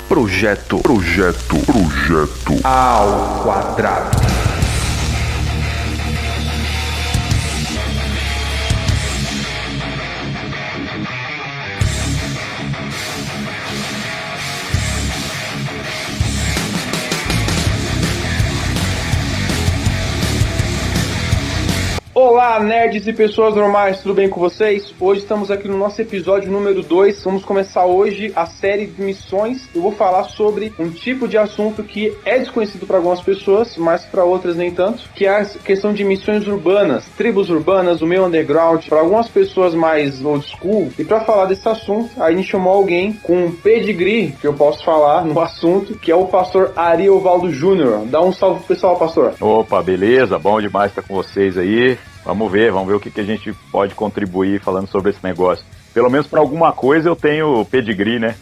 Projeto ao quadrado. Olá, nerds e pessoas normais, tudo bem com vocês? Hoje estamos aqui no nosso episódio número 2. Vamos começar hoje a série de missões. Eu vou falar sobre um tipo de assunto que é desconhecido para algumas pessoas, mas para outras nem tanto, que é a questão de missões urbanas, tribos urbanas, o meio underground, para algumas pessoas mais old school. E para falar desse assunto, a gente chamou alguém com um pedigree, que eu posso falar no assunto, que é o pastor Ariovaldo Júnior. Dá um salve pro pessoal, pastor. Opa, beleza? Bom demais estar com vocês aí. Vamos ver o que a gente pode contribuir falando sobre esse negócio. Pelo menos para alguma coisa eu tenho pedigree, né?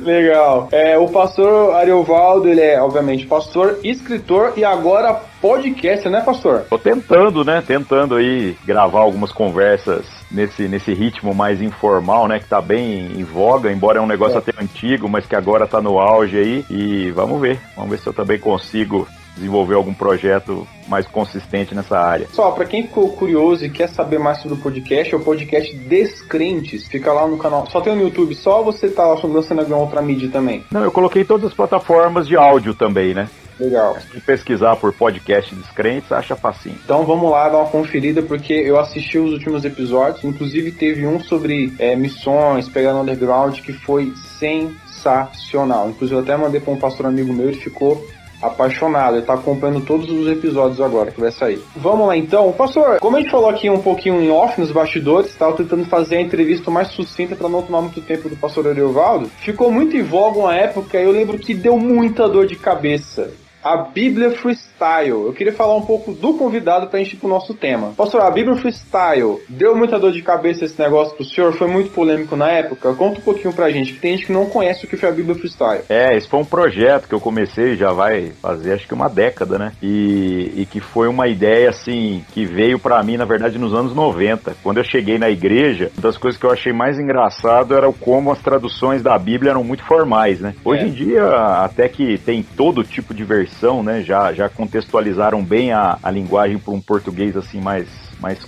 Legal. O pastor Ariovaldo, ele é, obviamente, pastor, escritor e agora podcaster, né, pastor? Tô tentando aí gravar algumas conversas nesse ritmo mais informal, né, que tá bem em voga, embora é um negócio até antigo, mas que agora tá no auge aí. E vamos ver se eu também consigo desenvolver algum projeto mais consistente nessa área. Só, pra quem ficou curioso e quer saber mais sobre o podcast, é o podcast Descrentes, fica lá no canal, só tem no YouTube, só você tá lá lançando alguma outra mídia também? Não, eu coloquei todas as plataformas de áudio também, né? Legal. Se pesquisar por podcast Descrentes, acha facinho. Então vamos lá dar uma conferida, porque eu assisti os últimos episódios, inclusive teve um sobre missões, pegando underground, que foi sensacional. Inclusive eu até mandei pra um pastor amigo meu, ele ficou apaixonado, ele tá acompanhando todos os episódios agora que vai sair. Vamos lá então, pastor, como a gente falou aqui um pouquinho em off nos bastidores, tava tentando fazer a entrevista mais sucinta para não tomar muito tempo do pastor Ariovaldo, ficou muito em voga uma época, eu lembro que deu muita dor de cabeça. A Bíblia Freestyle. Eu queria falar um pouco do convidado pra gente ir pro nosso tema. Pastor, a Bíblia Freestyle deu muita dor de cabeça esse negócio pro senhor? Foi muito polêmico na época? Conta um pouquinho pra gente, que tem gente que não conhece o que foi a Bíblia Freestyle. Esse foi um projeto que eu comecei, já vai fazer acho que uma década, né? E que foi uma ideia, assim, que veio pra mim, na verdade, nos anos 90. Quando eu cheguei na igreja, uma das coisas que eu achei mais engraçado era como as traduções da Bíblia eram muito formais, né? Hoje em dia, até que tem todo tipo de versão, né, já contextualizaram bem a linguagem para um português assim mais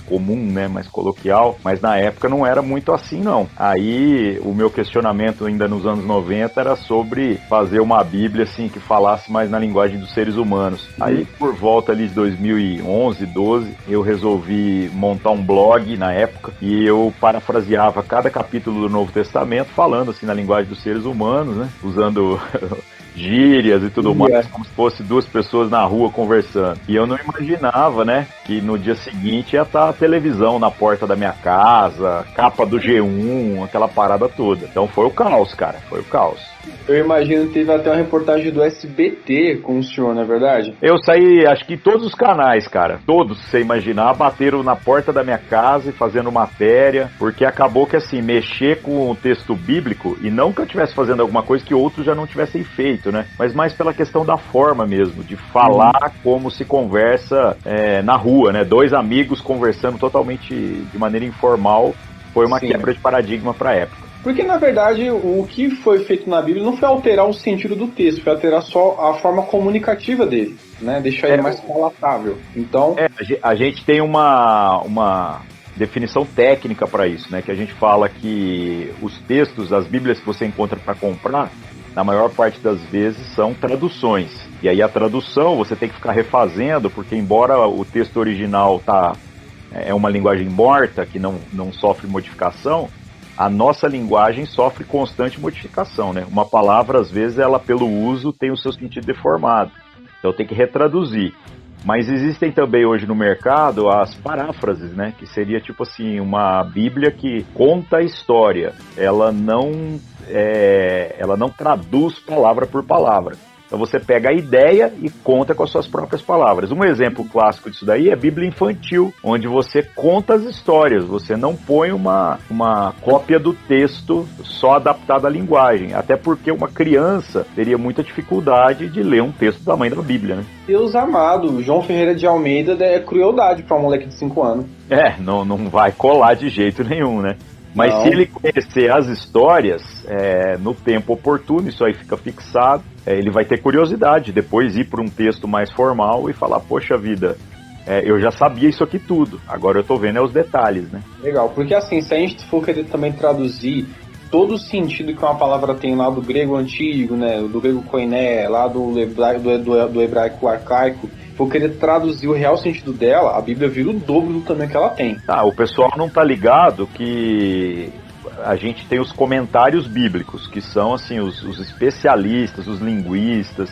comum, né, mais coloquial, mas na época não era muito assim não. Aí o meu questionamento ainda nos anos 90 era sobre fazer uma Bíblia assim que falasse mais na linguagem dos seres humanos. Aí por volta ali de 2011, 12, eu resolvi montar um blog na época e eu parafraseava cada capítulo do Novo Testamento falando assim na linguagem dos seres humanos, né, usando gírias e tudo mais, como se fosse duas pessoas na rua conversando. E eu não imaginava, né, que no dia seguinte ia estar a televisão na porta da minha casa, capa do G1, aquela parada toda. Então foi o caos, cara, foi o caos. Eu imagino que teve até uma reportagem do SBT com o senhor, não é verdade? Eu saí, acho que em todos os canais, cara. Todos, se você imaginar, bateram na porta da minha casa e fazendo matéria, porque acabou que, assim, mexer com o texto bíblico, e não que eu estivesse fazendo alguma coisa que outros já não tivessem feito, né? Mas mais pela questão da forma mesmo, de falar como se conversa na rua, né? Dois amigos conversando totalmente de maneira informal, foi uma quebra de paradigma para a época. Porque, na verdade, o que foi feito na Bíblia não foi alterar o sentido do texto, foi alterar só a forma comunicativa dele, né? Deixar ele mais palatável. Então... a gente tem uma definição técnica para isso, né? Que a gente fala que os textos, as Bíblias que você encontra para comprar, na maior parte das vezes são traduções. E aí a tradução você tem que ficar refazendo, porque embora o texto original é uma linguagem morta, que não sofre modificação, a nossa linguagem sofre constante modificação, né? Uma palavra, às vezes, ela pelo uso tem o seu sentido deformado. Então tem que retraduzir. Mas existem também hoje no mercado as paráfrases, né? Que seria tipo assim, uma Bíblia que conta a história. Ela não traduz palavra por palavra. Então você pega a ideia e conta com as suas próprias palavras. Um exemplo clássico disso daí é a Bíblia infantil, onde você conta as histórias, você não põe uma cópia do texto só adaptada à linguagem, até porque uma criança teria muita dificuldade de ler um texto do tamanho da Bíblia, né? Deus amado, João Ferreira de Almeida é crueldade para um moleque de 5 anos. Não vai colar de jeito nenhum, né? Mas Não. se ele conhecer as histórias no tempo oportuno, isso aí fica fixado, ele vai ter curiosidade, depois ir para um texto mais formal e falar, poxa vida, eu já sabia isso aqui tudo, agora eu tô vendo os detalhes, né? Legal, porque assim, se a gente for querer também traduzir todo o sentido que uma palavra tem lá do grego antigo, né, do grego koiné, lá do hebraico arcaico, for querer traduzir o real sentido dela, a Bíblia vira o dobro do tamanho que ela tem. O pessoal não tá ligado que a gente tem os comentários bíblicos, que são assim os especialistas, os linguistas,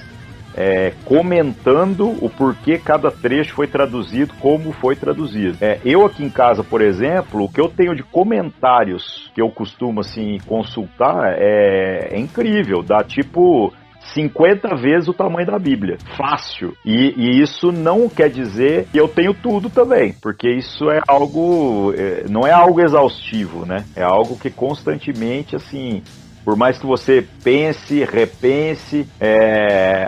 comentando o porquê cada trecho foi traduzido, como foi traduzido. Eu aqui em casa, por exemplo, o que eu tenho de comentários que eu costumo assim consultar é incrível, dá tipo 50 vezes o tamanho da Bíblia. Fácil. E isso não quer dizer que eu tenho tudo também, porque isso é algo, não é algo exaustivo, né? É algo que constantemente, assim, por mais que você pense, repense,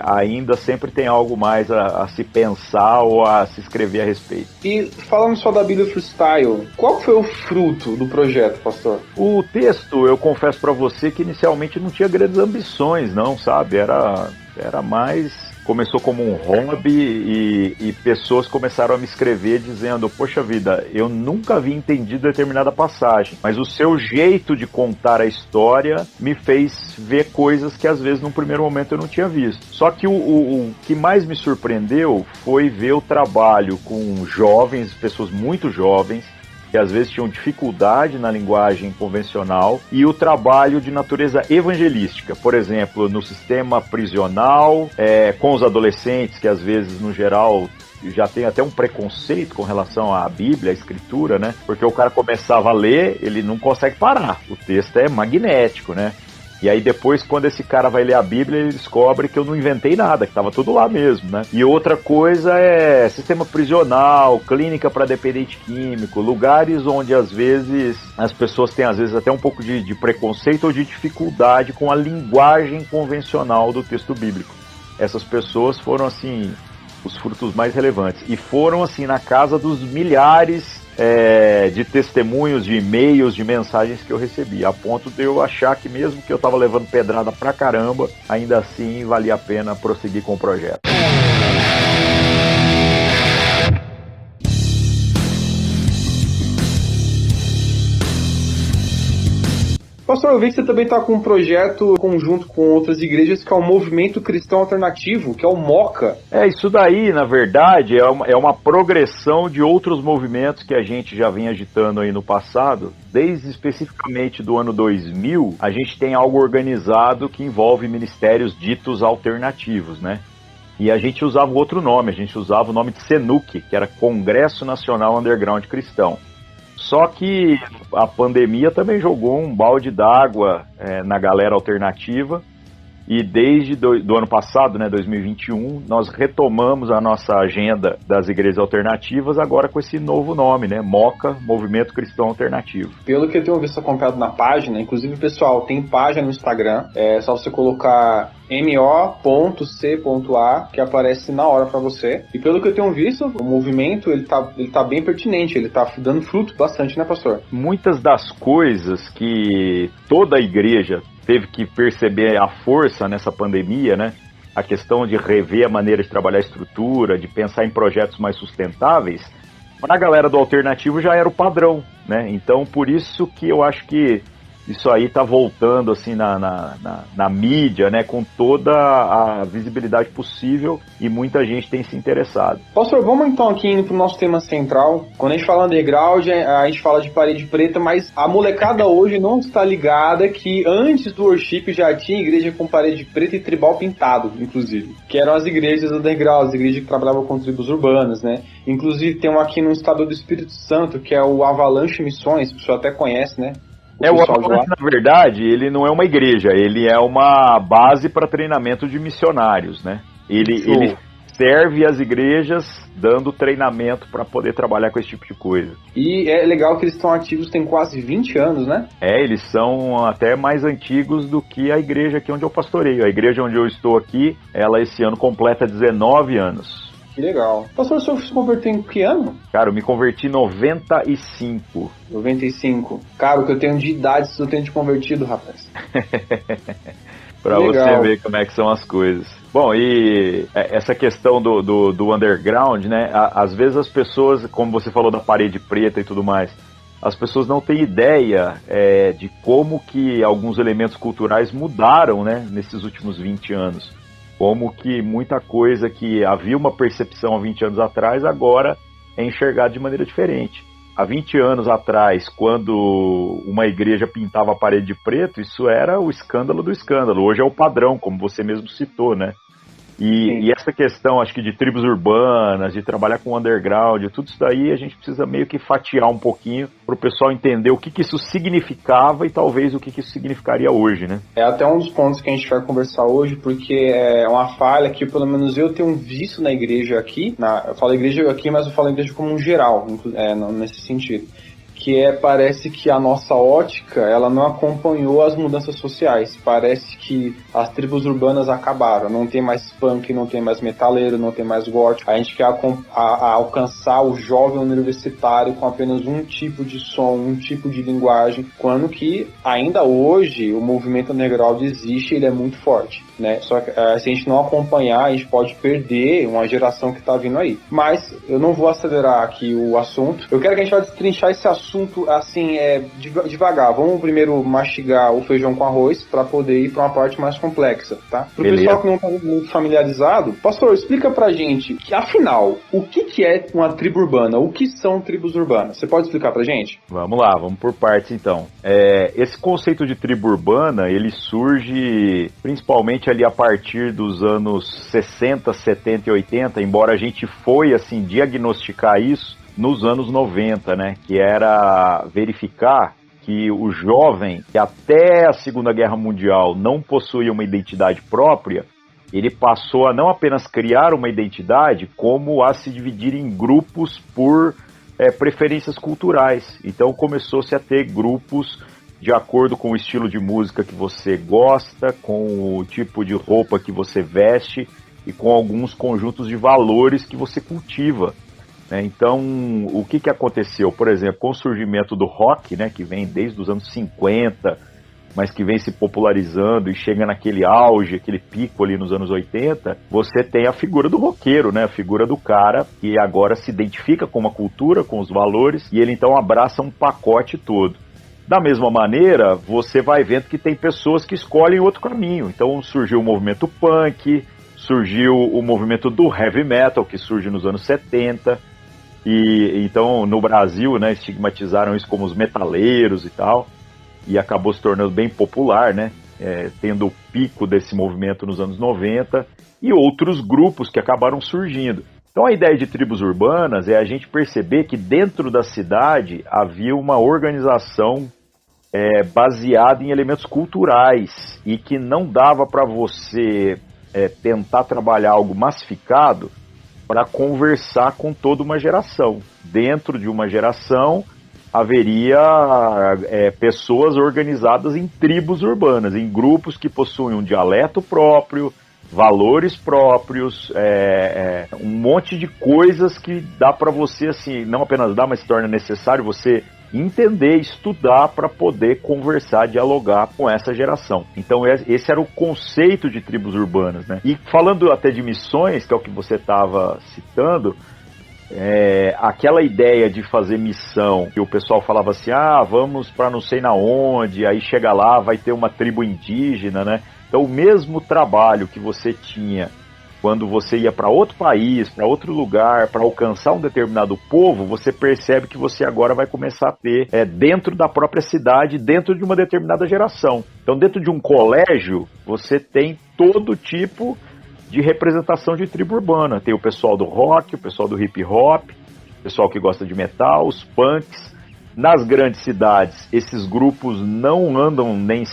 ainda sempre tem algo mais a se pensar ou a se escrever a respeito. E falando só da Bíblia Freestyle, qual foi o fruto do projeto, pastor? O texto, eu confesso para você que inicialmente não tinha grandes ambições, não, sabe? Era mais... Começou como um hobby e pessoas começaram a me escrever dizendo, poxa vida, eu nunca havia entendido determinada passagem, mas o seu jeito de contar a história me fez ver coisas que às vezes num primeiro momento eu não tinha visto. Só que o que mais me surpreendeu foi ver o trabalho com jovens, pessoas muito jovens, que às vezes tinham dificuldade na linguagem convencional, e o trabalho de natureza evangelística, por exemplo, no sistema prisional, com os adolescentes, que às vezes, no geral, já tem até um preconceito com relação à Bíblia, à Escritura, né? Porque o cara começava a ler, ele não consegue parar, o texto é magnético, né? E aí depois, quando esse cara vai ler a Bíblia, ele descobre que eu não inventei nada, que estava tudo lá mesmo, né? E outra coisa é sistema prisional, clínica para dependente químico, lugares onde às vezes as pessoas têm às vezes até um pouco de preconceito ou de dificuldade com a linguagem convencional do texto bíblico. Essas pessoas foram, assim, os frutos mais relevantes. E foram, assim, na casa dos milhares de testemunhos, de e-mails, de mensagens que eu recebi, a ponto de eu achar que mesmo que eu estava levando pedrada pra caramba, ainda assim valia a pena prosseguir com o projeto. Pastor, eu vi que você também está com um projeto conjunto com outras igrejas, que é o Movimento Cristão Alternativo, que é o MOCA. Isso daí, na verdade, é uma progressão de outros movimentos que a gente já vem agitando aí no passado. Desde especificamente do ano 2000, a gente tem algo organizado que envolve ministérios ditos alternativos, né? E a gente usava outro nome, a gente usava o nome de CNUC, que era Congresso Nacional Underground Cristão. Só que a pandemia também jogou um balde d'água na galera alternativa, e desde do ano passado, né, 2021, nós retomamos a nossa agenda das igrejas alternativas agora com esse novo nome, né, MOCA, Movimento Cristão Alternativo. Pelo que eu tenho visto acompanhado na página, inclusive, pessoal, tem página no Instagram, é só você colocar mo.c.a que aparece na hora para você. E pelo que eu tenho visto, o movimento ele tá bem pertinente, ele tá dando fruto bastante, né, pastor? Muitas das coisas que toda a igreja teve que perceber a força nessa pandemia, né? A questão de rever a maneira de trabalhar a estrutura, de pensar em projetos mais sustentáveis, para a galera do alternativo já era o padrão, né? Então, por isso que eu acho que isso aí tá voltando assim na mídia, né, com toda a visibilidade possível, e muita gente tem se interessado. Pastor, vamos então aqui indo pro nosso tema central. Quando a gente fala underground, a gente fala de parede preta, mas a molecada hoje não está ligada que antes do worship já tinha igreja com parede preta e tribal pintado, inclusive, que eram as igrejas underground, as igrejas que trabalhavam com tribos urbanas, né? Inclusive tem um aqui no estado do Espírito Santo, que é o Avalanche Missões, que o senhor até conhece, né? O pessoal de lá. Outpoint, na verdade, ele não é uma igreja, ele é uma base para treinamento de missionários, né? Ele serve as igrejas dando treinamento para poder trabalhar com esse tipo de coisa. E é legal que eles estão ativos tem quase 20 anos, né? Eles são até mais antigos do que a igreja aqui onde eu pastoreio. A igreja onde eu estou aqui, ela esse ano completa 19 anos. Que legal. Pastor, o senhor se converteu em que ano? Cara, eu me converti em 95. 95. Cara, o que eu tenho de idade se eu tenho te convertido, rapaz. Pra você ver como é que são as coisas. Bom, e essa questão do underground, né? Às vezes as pessoas, como você falou da parede preta e tudo mais, as pessoas não têm ideia de como que alguns elementos culturais mudaram, né? Nesses últimos 20 anos. Como que muita coisa que havia uma percepção há 20 anos atrás, agora é enxergada de maneira diferente. Há 20 anos atrás, quando uma igreja pintava a parede de preto, isso era o escândalo do escândalo. Hoje é o padrão, como você mesmo citou, né? E essa questão, acho que de tribos urbanas, de trabalhar com underground, tudo isso daí a gente precisa meio que fatiar um pouquinho para o pessoal entender o que isso significava e talvez o que isso significaria hoje, né? É até um dos pontos que a gente vai conversar hoje, porque é uma falha que pelo menos eu tenho visto na igreja aqui, eu falo igreja aqui, mas eu falo igreja como um geral, nesse sentido. Que parece que a nossa ótica, ela não acompanhou as mudanças sociais. Parece que as tribos urbanas acabaram. Não tem mais punk, não tem mais metaleiro, não tem mais gótico. A gente quer alcançar o jovem universitário com apenas um tipo de som, um tipo de linguagem. Quando que, ainda hoje, o movimento underground existe e ele é muito forte, né? Só que se a gente não acompanhar, a gente pode perder uma geração que está vindo aí. Mas eu não vou acelerar aqui o assunto. Eu quero que a gente vai destrinchar esse assunto assim, devagar. Vamos primeiro mastigar o feijão com arroz para poder ir para uma parte mais complexa, tá? Para o pessoal que não está muito familiarizado, pastor, explica pra gente que, afinal, o que é uma tribo urbana? O que são tribos urbanas? Você pode explicar pra gente? Vamos lá, vamos por partes então. Esse conceito de tribo urbana, ele surge principalmente ali a partir dos anos 60, 70 e 80, embora a gente foi assim diagnosticar isso nos anos 90, né? Que era verificar que o jovem, que até a Segunda Guerra Mundial não possuía uma identidade própria, ele passou a não apenas criar uma identidade, como a se dividir em grupos por preferências culturais. Então começou-se a ter grupos de acordo com o estilo de música que você gosta, com o tipo de roupa que você veste e com alguns conjuntos de valores que você cultiva. Então, o que aconteceu? Por exemplo, com o surgimento do rock, né, que vem desde os anos 50, mas que vem se popularizando e chega naquele auge, aquele pico ali nos anos 80, você tem a figura do roqueiro, né, a figura do cara que agora se identifica com uma cultura, com os valores, e ele então abraça um pacote todo. Da mesma maneira, você vai vendo que tem pessoas que escolhem outro caminho. Então surgiu o movimento punk, surgiu o movimento do heavy metal, que surge nos anos 70, e então no Brasil, né, estigmatizaram isso como os metaleiros e tal, e acabou se tornando bem popular, né, tendo o pico desse movimento nos anos 90, e outros grupos que acabaram surgindo. Então a ideia de tribos urbanas é a gente perceber que dentro da cidade havia uma organização baseada em elementos culturais, e que não dava para você tentar trabalhar algo massificado para conversar com toda uma geração. Dentro de uma geração haveria pessoas organizadas em tribos urbanas, em grupos que possuem um dialeto próprio, valores próprios, um monte de coisas que dá para você, assim, não apenas dá, mas se torna necessário você entender, estudar para poder conversar, dialogar com essa geração. Então esse era o conceito de tribos urbanas, né? E falando até de missões, que é o que você estava citando, aquela ideia de fazer missão, que o pessoal falava assim, vamos para não sei na onde, aí chega lá, vai ter uma tribo indígena, né? Então o mesmo trabalho que você tinha quando você ia para outro país, para outro lugar, para alcançar um determinado povo, você percebe que você agora vai começar a ter dentro da própria cidade, dentro de uma determinada geração. Então, dentro de um colégio, você tem todo tipo de representação de tribo urbana. Tem o pessoal do rock, o pessoal do hip hop, o pessoal que gosta de metal, os punks, Nas grandes cidades, esses grupos não andam nem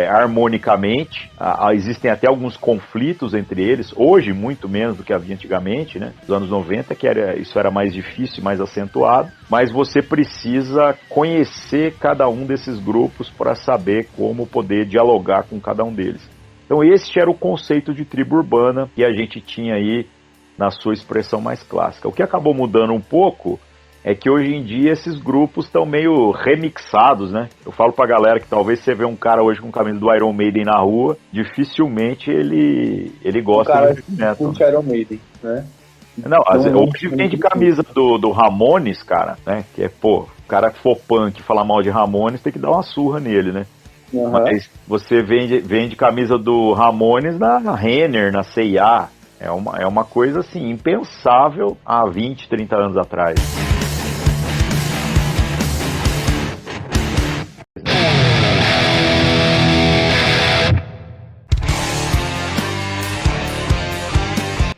harmonicamente, existem até alguns conflitos entre eles, hoje muito menos do que havia antigamente, né? Nos anos 90, isso era mais difícil, mais acentuado, mas você precisa conhecer cada um desses grupos para saber como poder dialogar com cada um deles. Então esse era o conceito de tribo urbana que a gente tinha aí na sua expressão mais clássica. O que acabou mudando um pouco é que hoje em dia esses grupos estão meio remixados, né? Eu falo pra galera que talvez você vê um cara hoje com camisa do Iron Maiden na rua, dificilmente ele gosta de heavy metal. Iron Maiden, né? Não, hoje vem de camisa do Ramones, cara, né? Que é, pô, o cara que for punk e falar mal de Ramones tem que dar uma surra nele, né? Uhum. Mas você vende camisa do Ramones na Renner, na C&A. É uma coisa, assim, impensável há 20, 30 anos atrás.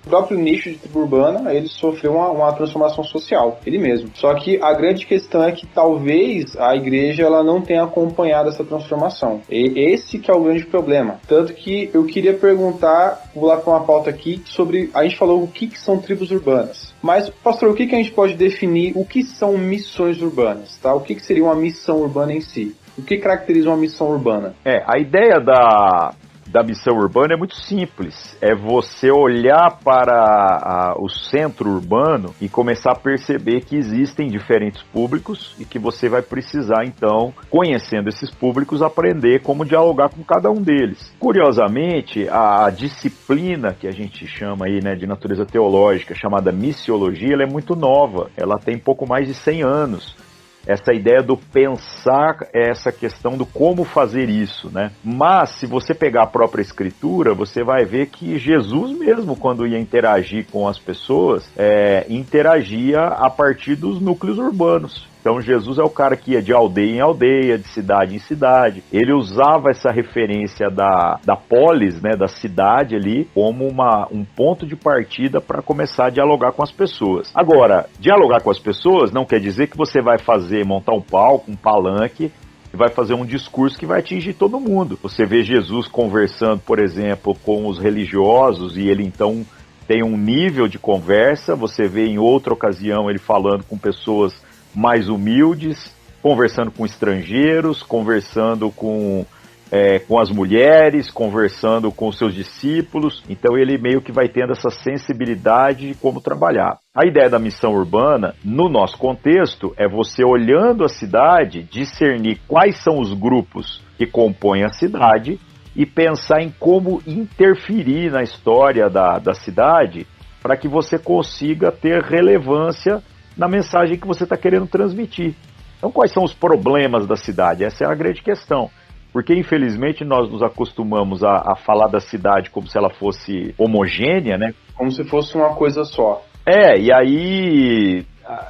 O próprio nicho de tribo urbana, ele sofreu uma transformação social, ele mesmo. Só que a grande questão é que talvez a igreja ela não tenha acompanhado essa transformação. E esse que é o grande problema. Tanto que eu queria perguntar, vou lá para uma pauta aqui, sobre, a gente falou o que são tribos urbanas. Mas, pastor, o que a gente pode definir, o que são missões urbanas, tá? O que seria uma missão urbana em si? O que caracteriza uma missão urbana? A ideia da missão urbana é muito simples, é você olhar para o centro urbano e começar a perceber que existem diferentes públicos e que você vai precisar, então, conhecendo esses públicos, aprender como dialogar com cada um deles. Curiosamente, a disciplina que a gente chama aí, né, de natureza teológica, chamada missiologia, ela é muito nova, ela tem pouco mais de 100 anos. Essa ideia do pensar, essa questão do como fazer isso, né? Mas, se você pegar a própria escritura, você vai ver que Jesus mesmo, quando ia interagir com as pessoas, interagia a partir dos núcleos urbanos. Então Jesus é o cara que ia de aldeia em aldeia, de cidade em cidade. Ele usava essa referência da polis, né, da cidade ali, como um ponto de partida para começar a dialogar com as pessoas. Agora, dialogar com as pessoas não quer dizer que você vai montar um palco, um palanque, e vai fazer um discurso que vai atingir todo mundo. Você vê Jesus conversando, por exemplo, com os religiosos, e ele então tem um nível de conversa. Você vê em outra ocasião ele falando com pessoas mais humildes, conversando com estrangeiros, conversando com as mulheres, conversando com os seus discípulos. Então ele meio que vai tendo essa sensibilidade de como trabalhar. A ideia da missão urbana, no nosso contexto, é você olhando a cidade, discernir quais são os grupos que compõem a cidade e pensar em como interferir na história da cidade para que você consiga ter relevância na mensagem que você está querendo transmitir. Então, quais são os problemas da cidade? Essa é a grande questão. Porque, infelizmente, nós nos acostumamos a falar da cidade como se ela fosse homogênea, né? Como se fosse uma coisa só. E aí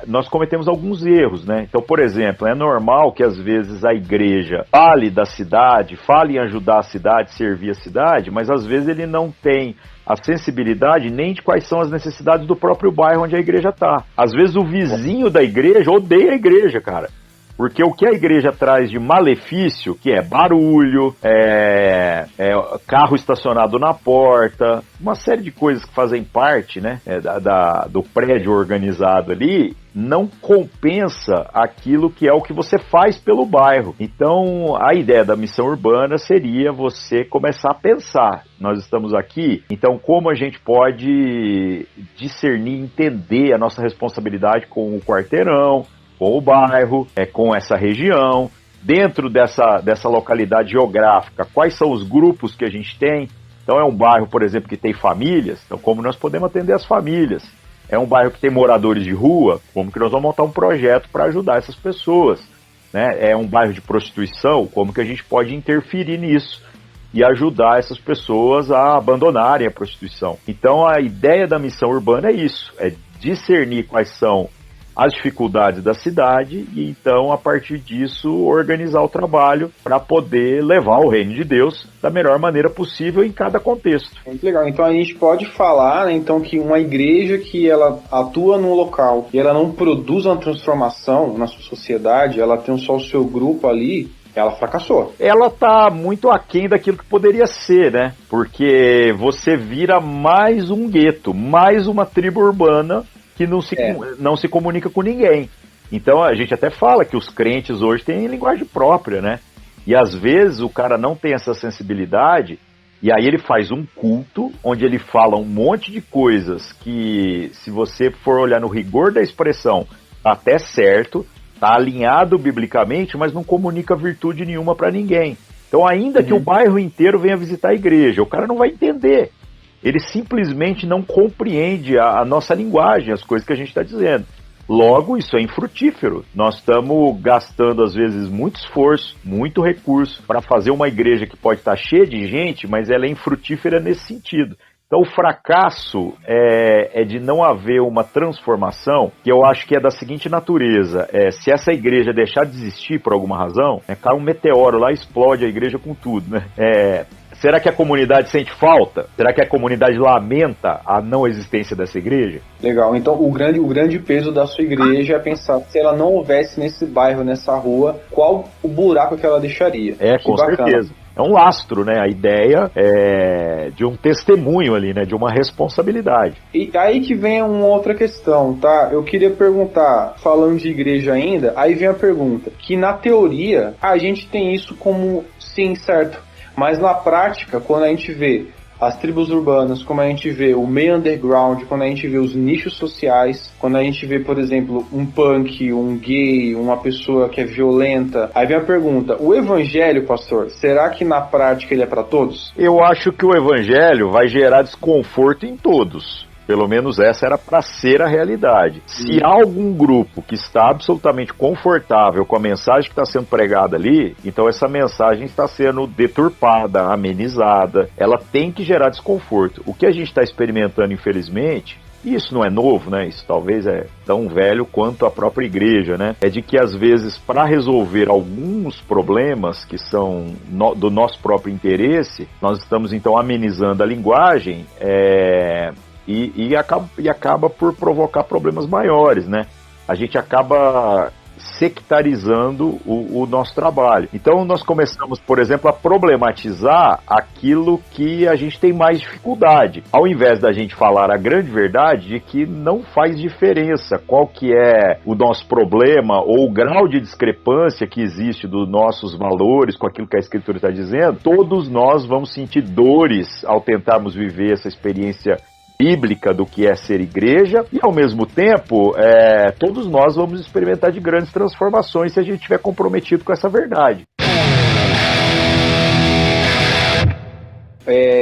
nós cometemos alguns erros, né? Então, por exemplo, é normal que às vezes a igreja fale da cidade, fale em ajudar a cidade, servir a cidade, mas às vezes ele não tem a sensibilidade nem de quais são as necessidades do próprio bairro onde a igreja está. Às vezes o vizinho da igreja odeia a igreja, cara. Porque o que a igreja traz de malefício, que é barulho, carro estacionado na porta, uma série de coisas que fazem parte, né, do prédio organizado ali, não compensa aquilo que é o que você faz pelo bairro. Então, a ideia da missão urbana seria você começar a pensar. Nós estamos aqui, então como a gente pode discernir, entender a nossa responsabilidade com o quarteirão, com o bairro, com essa região, dentro dessa localidade geográfica, quais são os grupos que a gente tem. Então é um bairro, por exemplo, que tem famílias, então como nós podemos atender as famílias? É um bairro que tem moradores de rua, como que nós vamos montar um projeto para ajudar essas pessoas? Né? É um bairro de prostituição, como que a gente pode interferir nisso e ajudar essas pessoas a abandonarem a prostituição? Então a ideia da missão urbana é isso, é discernir quais são as dificuldades da cidade e então, a partir disso, organizar o trabalho para poder levar o reino de Deus da melhor maneira possível em cada contexto. Muito legal. Então a gente pode falar, né, então, que uma igreja que ela atua num local e ela não produz uma transformação na sua sociedade, ela tem só o seu grupo ali, ela fracassou. Ela está muito aquém daquilo que poderia ser, né? Porque você vira mais um gueto, mais uma tribo urbana que não se comunica com ninguém. Então a gente até fala que os crentes hoje têm linguagem própria, né? E às vezes o cara não tem essa sensibilidade, e aí ele faz um culto onde ele fala um monte de coisas que, se você for olhar no rigor da expressão, tá até certo, tá alinhado biblicamente, mas não comunica virtude nenhuma para ninguém. Então, ainda que o bairro inteiro venha visitar a igreja, o cara não vai entender. Ele simplesmente não compreende a nossa linguagem, as coisas que a gente está dizendo. Logo, isso é infrutífero. Nós estamos gastando, às vezes, muito esforço, muito recurso para fazer uma igreja que pode estar cheia de gente, mas ela é infrutífera nesse sentido. Então, o fracasso é de não haver uma transformação, que eu acho que é da seguinte natureza. Se essa igreja deixar de existir por alguma razão, cai um meteoro lá e explode a igreja com tudo, né? Será que a comunidade sente falta? Será que a comunidade lamenta a não existência dessa igreja? Legal. Então, o grande peso da sua igreja é pensar, se ela não houvesse nesse bairro, nessa rua, qual o buraco que ela deixaria? Com certeza. É um lastro, né? A ideia é de um testemunho ali, né? De uma responsabilidade. E aí que vem uma outra questão, tá? Eu queria perguntar, falando de igreja ainda, aí vem a pergunta, que na teoria a gente tem isso como sim, certo? Mas na prática, quando a gente vê as tribos urbanas, como a gente vê o meio underground, quando a gente vê os nichos sociais, quando a gente vê, por exemplo, um punk, um gay, uma pessoa que é violenta, aí vem a pergunta, o evangelho, pastor, será que na prática ele é para todos? Eu acho que o evangelho vai gerar desconforto em todos. Pelo menos essa era para ser a realidade. Se há algum grupo que está absolutamente confortável com a mensagem que está sendo pregada ali, então essa mensagem está sendo deturpada, amenizada. Ela tem que gerar desconforto. O que a gente está experimentando, infelizmente, e isso não é novo, né? Isso talvez é tão velho quanto a própria igreja, né? É de que, às vezes, para resolver alguns problemas que são do nosso próprio interesse, nós estamos, então, amenizando a linguagem, e acaba por provocar problemas maiores, né? A gente acaba sectarizando o nosso trabalho. Então nós começamos, por exemplo, a problematizar aquilo que a gente tem mais dificuldade, ao invés da gente falar a grande verdade de que não faz diferença qual que é o nosso problema ou o grau de discrepância que existe dos nossos valores com aquilo que a Escritura está dizendo. Todos nós vamos sentir dores ao tentarmos viver essa experiência bíblica do que é ser igreja, e ao mesmo tempo todos nós vamos experimentar de grandes transformações se a gente estiver comprometido com essa verdade.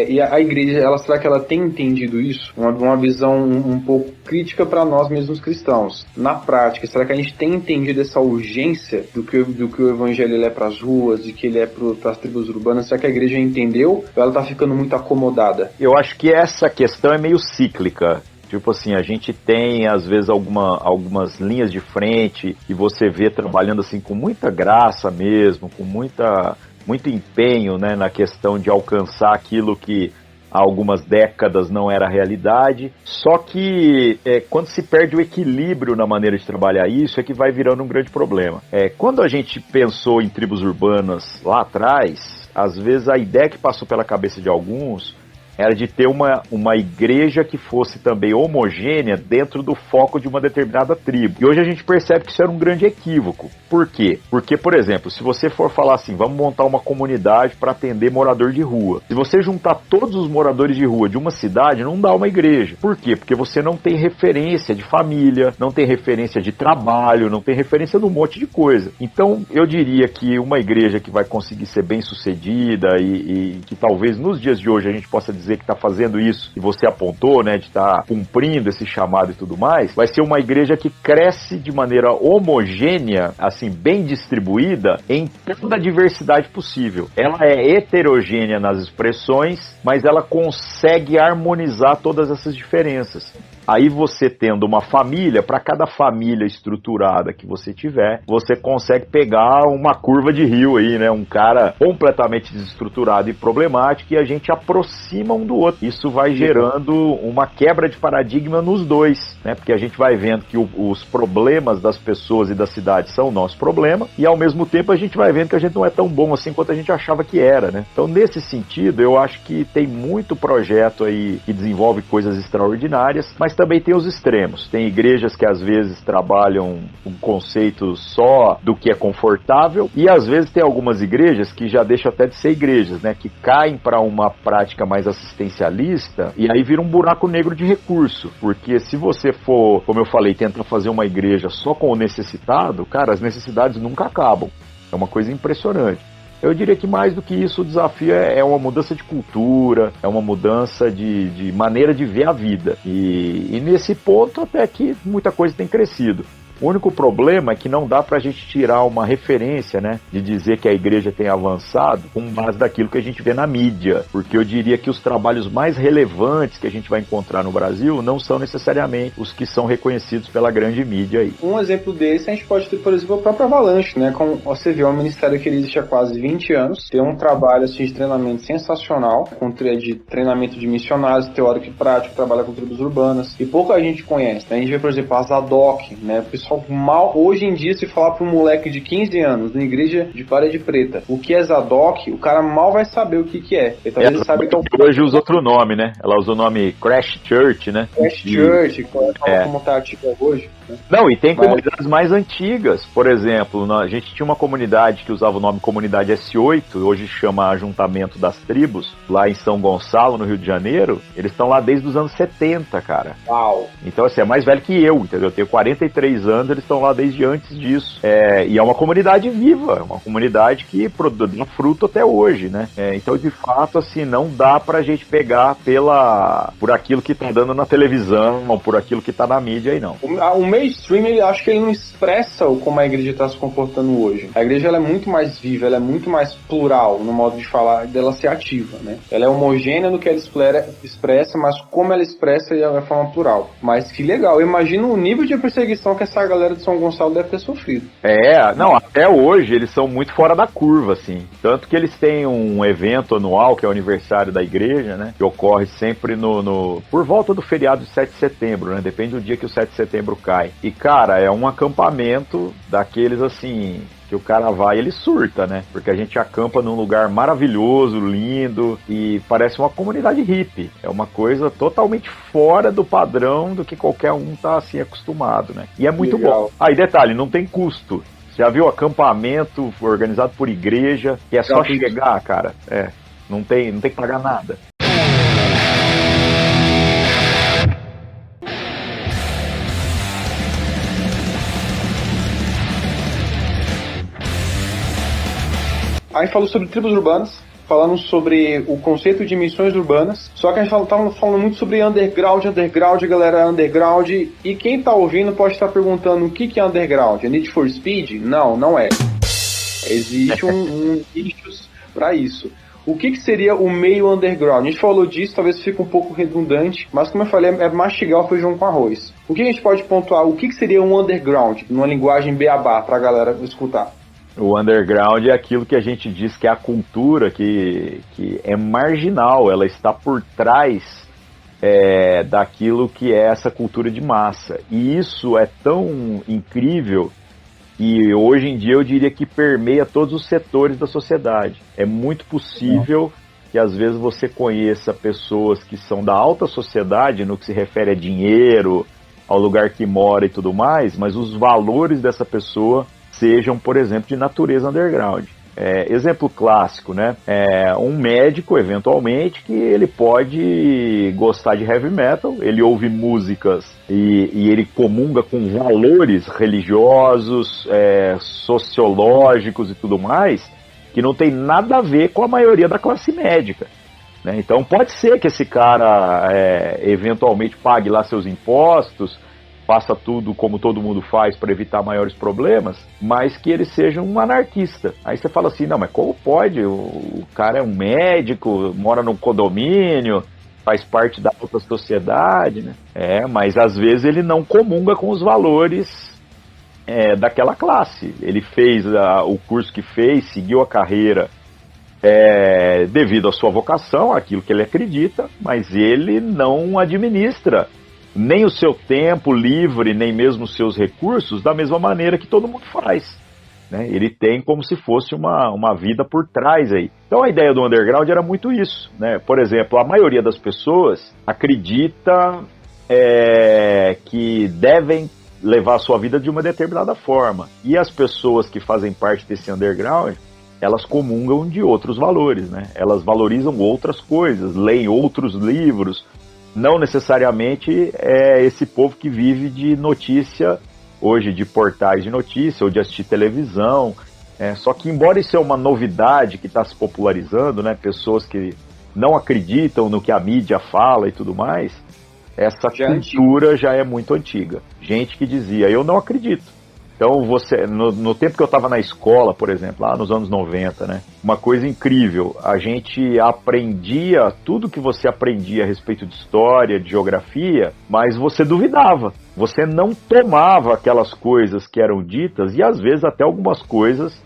E a igreja, será que ela tem entendido isso? Uma visão um pouco crítica para nós mesmos cristãos. Na prática, será que a gente tem entendido essa urgência do que o evangelho ele é para as ruas, de que ele é para as tribos urbanas? Será que a igreja entendeu ou ela está ficando muito acomodada? Eu acho que essa questão é meio cíclica. Tipo assim, a gente tem às vezes algumas linhas de frente e você vê trabalhando assim com muita graça mesmo, com muito empenho, né, na questão de alcançar aquilo que há algumas décadas não era realidade. Só que quando se perde o equilíbrio na maneira de trabalhar isso, é que vai virando um grande problema. Quando a gente pensou em tribos urbanas lá atrás, às vezes a ideia que passou pela cabeça de alguns era de ter uma igreja que fosse também homogênea dentro do foco de uma determinada tribo. E hoje a gente percebe que isso era um grande equívoco. Por quê? Porque, por exemplo, se você for falar assim, vamos montar uma comunidade para atender morador de rua. Se você juntar todos os moradores de rua de uma cidade, não dá uma igreja. Por quê? Porque você não tem referência de família, não tem referência de trabalho, não tem referência de um monte de coisa. Então, eu diria que uma igreja que vai conseguir ser bem sucedida e que talvez nos dias de hoje a gente possa dizer que está fazendo isso, e você apontou, né, de estar cumprindo esse chamado e tudo mais, vai ser uma igreja que cresce de maneira homogênea, assim, bem distribuída, em toda a diversidade possível. Ela é heterogênea nas expressões, mas ela consegue harmonizar todas essas diferenças. Aí você tendo uma família, para cada família estruturada que você tiver, você consegue pegar uma curva de rio aí, né? Um cara completamente desestruturado e problemático, e a gente aproxima um do outro. Isso vai gerando uma quebra de paradigma nos dois, né? Porque a gente vai vendo que os problemas das pessoas e da cidade são o nosso problema, e ao mesmo tempo a gente vai vendo que a gente não é tão bom assim quanto a gente achava que era, né? Então, nesse sentido, eu acho que tem muito projeto aí que desenvolve coisas extraordinárias, mas também tem os extremos. Tem igrejas que às vezes trabalham com conceitos só do que é confortável, e às vezes tem algumas igrejas que já deixam até de ser igrejas, né? Que caem para uma prática mais assistencialista, e aí vira um buraco negro de recurso, porque se você for, como eu falei, tentar fazer uma igreja só com o necessitado, cara, as necessidades nunca acabam. É uma coisa impressionante. Eu diria que mais do que isso, o desafio é uma mudança de cultura, é uma mudança de maneira de ver a vida. E nesse ponto até que muita coisa tem crescido. O único problema é que não dá pra gente tirar uma referência, né, de dizer que a igreja tem avançado com base daquilo que a gente vê na mídia, porque eu diria que os trabalhos mais relevantes que a gente vai encontrar no Brasil não são necessariamente os que são reconhecidos pela grande mídia aí. Um exemplo desse a gente pode ter, por exemplo, a própria Avalanche, né, como você viu, é um ministério que existe há quase 20 anos, tem um trabalho assim, de treinamento sensacional, de treinamento de missionários, teórico e prático, trabalha com tribos urbanas, e pouca gente conhece, né? A gente vê, por exemplo, a Zadok, né, mal, hoje em dia, se falar para um moleque de 15 anos, na igreja de parede preta, o que é Zadok, o cara mal vai saber o que é. Ele talvez sabe que é o... Hoje usa outro nome, né? Ela usa o nome Crash Church, né? Crash Church, como tá ativa hoje. Né? Não, e tem comunidades mais antigas. Por exemplo, a gente tinha uma comunidade que usava o nome Comunidade S8, hoje chama Ajuntamento das Tribos, lá em São Gonçalo, no Rio de Janeiro. Eles estão lá desde os anos 70, cara. Uau! Então, assim, é mais velho que eu, entendeu? Eu tenho 43 anos, eles estão lá desde antes disso. E é uma comunidade viva, uma comunidade que produz fruto até hoje, né? Então, de fato, assim, não dá pra gente pegar por aquilo que tá dando na televisão, ou por aquilo que tá na mídia aí, não. O mainstream, acho que ele não expressa como a igreja está se comportando hoje. A igreja ela é muito mais viva, ela é muito mais plural no modo de falar, dela ser ativa, né? Ela é homogênea no que ela expressa, mas como ela expressa é de forma plural. Mas que legal, imagina o nível de perseguição que essa galera de São Gonçalo deve ter sofrido. Não, até hoje eles são muito fora da curva, assim. Tanto que eles têm um evento anual, que é o aniversário da igreja, né? Que ocorre sempre por volta do feriado de 7 de setembro, né? Depende do dia que o 7 de setembro cai. E, cara, é um acampamento daqueles, assim, que o cara vai e ele surta, né? Porque a gente acampa num lugar maravilhoso, lindo, e parece uma comunidade hippie. É uma coisa totalmente fora do padrão do que qualquer um tá, assim, acostumado, né? E é muito legal. bom. Aí, detalhe, não tem custo. Já viu acampamento organizado por igreja, que é só chegar, cara? Não tem que pagar nada. Aí falou sobre tribos urbanas, falando sobre o conceito de missões urbanas, só que a gente estava falando muito sobre underground, galera underground, e quem tá ouvindo pode estar perguntando o que é underground? É Need for Speed? Não é. Existe um nicho para isso. O que seria o meio underground? A gente falou disso, talvez fique um pouco redundante, mas como eu falei, é mastigar o feijão com arroz. O que a gente pode pontuar? O que seria um underground, numa linguagem beabá, para a galera escutar? O underground é aquilo que a gente diz que é a cultura que é marginal, ela está por trás daquilo que é essa cultura de massa. E isso é tão incrível e hoje em dia eu diria que permeia todos os setores da sociedade. É muito possível que às vezes você conheça pessoas que são da alta sociedade no que se refere a dinheiro, ao lugar que mora e tudo mais, mas os valores dessa pessoa sejam, por exemplo, de natureza underground. Exemplo clássico, né? Um médico, eventualmente, que ele pode gostar de heavy metal, ele ouve músicas e ele comunga com valores religiosos, sociológicos e tudo mais, que não tem nada a ver com a maioria da classe médica. Né? Então pode ser que esse cara eventualmente pague lá seus impostos, faça tudo como todo mundo faz para evitar maiores problemas, mas que ele seja um anarquista. Aí você fala assim, não, mas como pode? O cara é um médico, mora num condomínio, faz parte da alta sociedade, né? Mas às vezes ele não comunga com os valores daquela classe. Ele fez o curso que fez, seguiu a carreira devido à sua vocação, aquilo que ele acredita, mas ele não administra nem o seu tempo livre, nem mesmo os seus recursos da mesma maneira que todo mundo faz, né? Ele tem como se fosse uma vida por trás aí. Então a ideia do underground era muito isso, né? Por exemplo, a maioria das pessoas acredita que devem levar a sua vida de uma determinada forma, e as pessoas que fazem parte desse underground, elas comungam de outros valores, né? Elas valorizam outras coisas, leem outros livros. Não necessariamente é esse povo que vive de notícia hoje, de portais de notícia ou de assistir televisão. Só que, embora isso é uma novidade que está se popularizando, né? Pessoas que não acreditam no que a mídia fala e tudo mais, essa cultura já é muito antiga. Gente que dizia, eu não acredito. Então, no tempo que eu estava na escola, por exemplo, lá nos anos 90, né? Uma coisa incrível, a gente aprendia tudo que você aprendia a respeito de história, de geografia, mas você duvidava. Você não tomava aquelas coisas que eram ditas, e às vezes até algumas coisas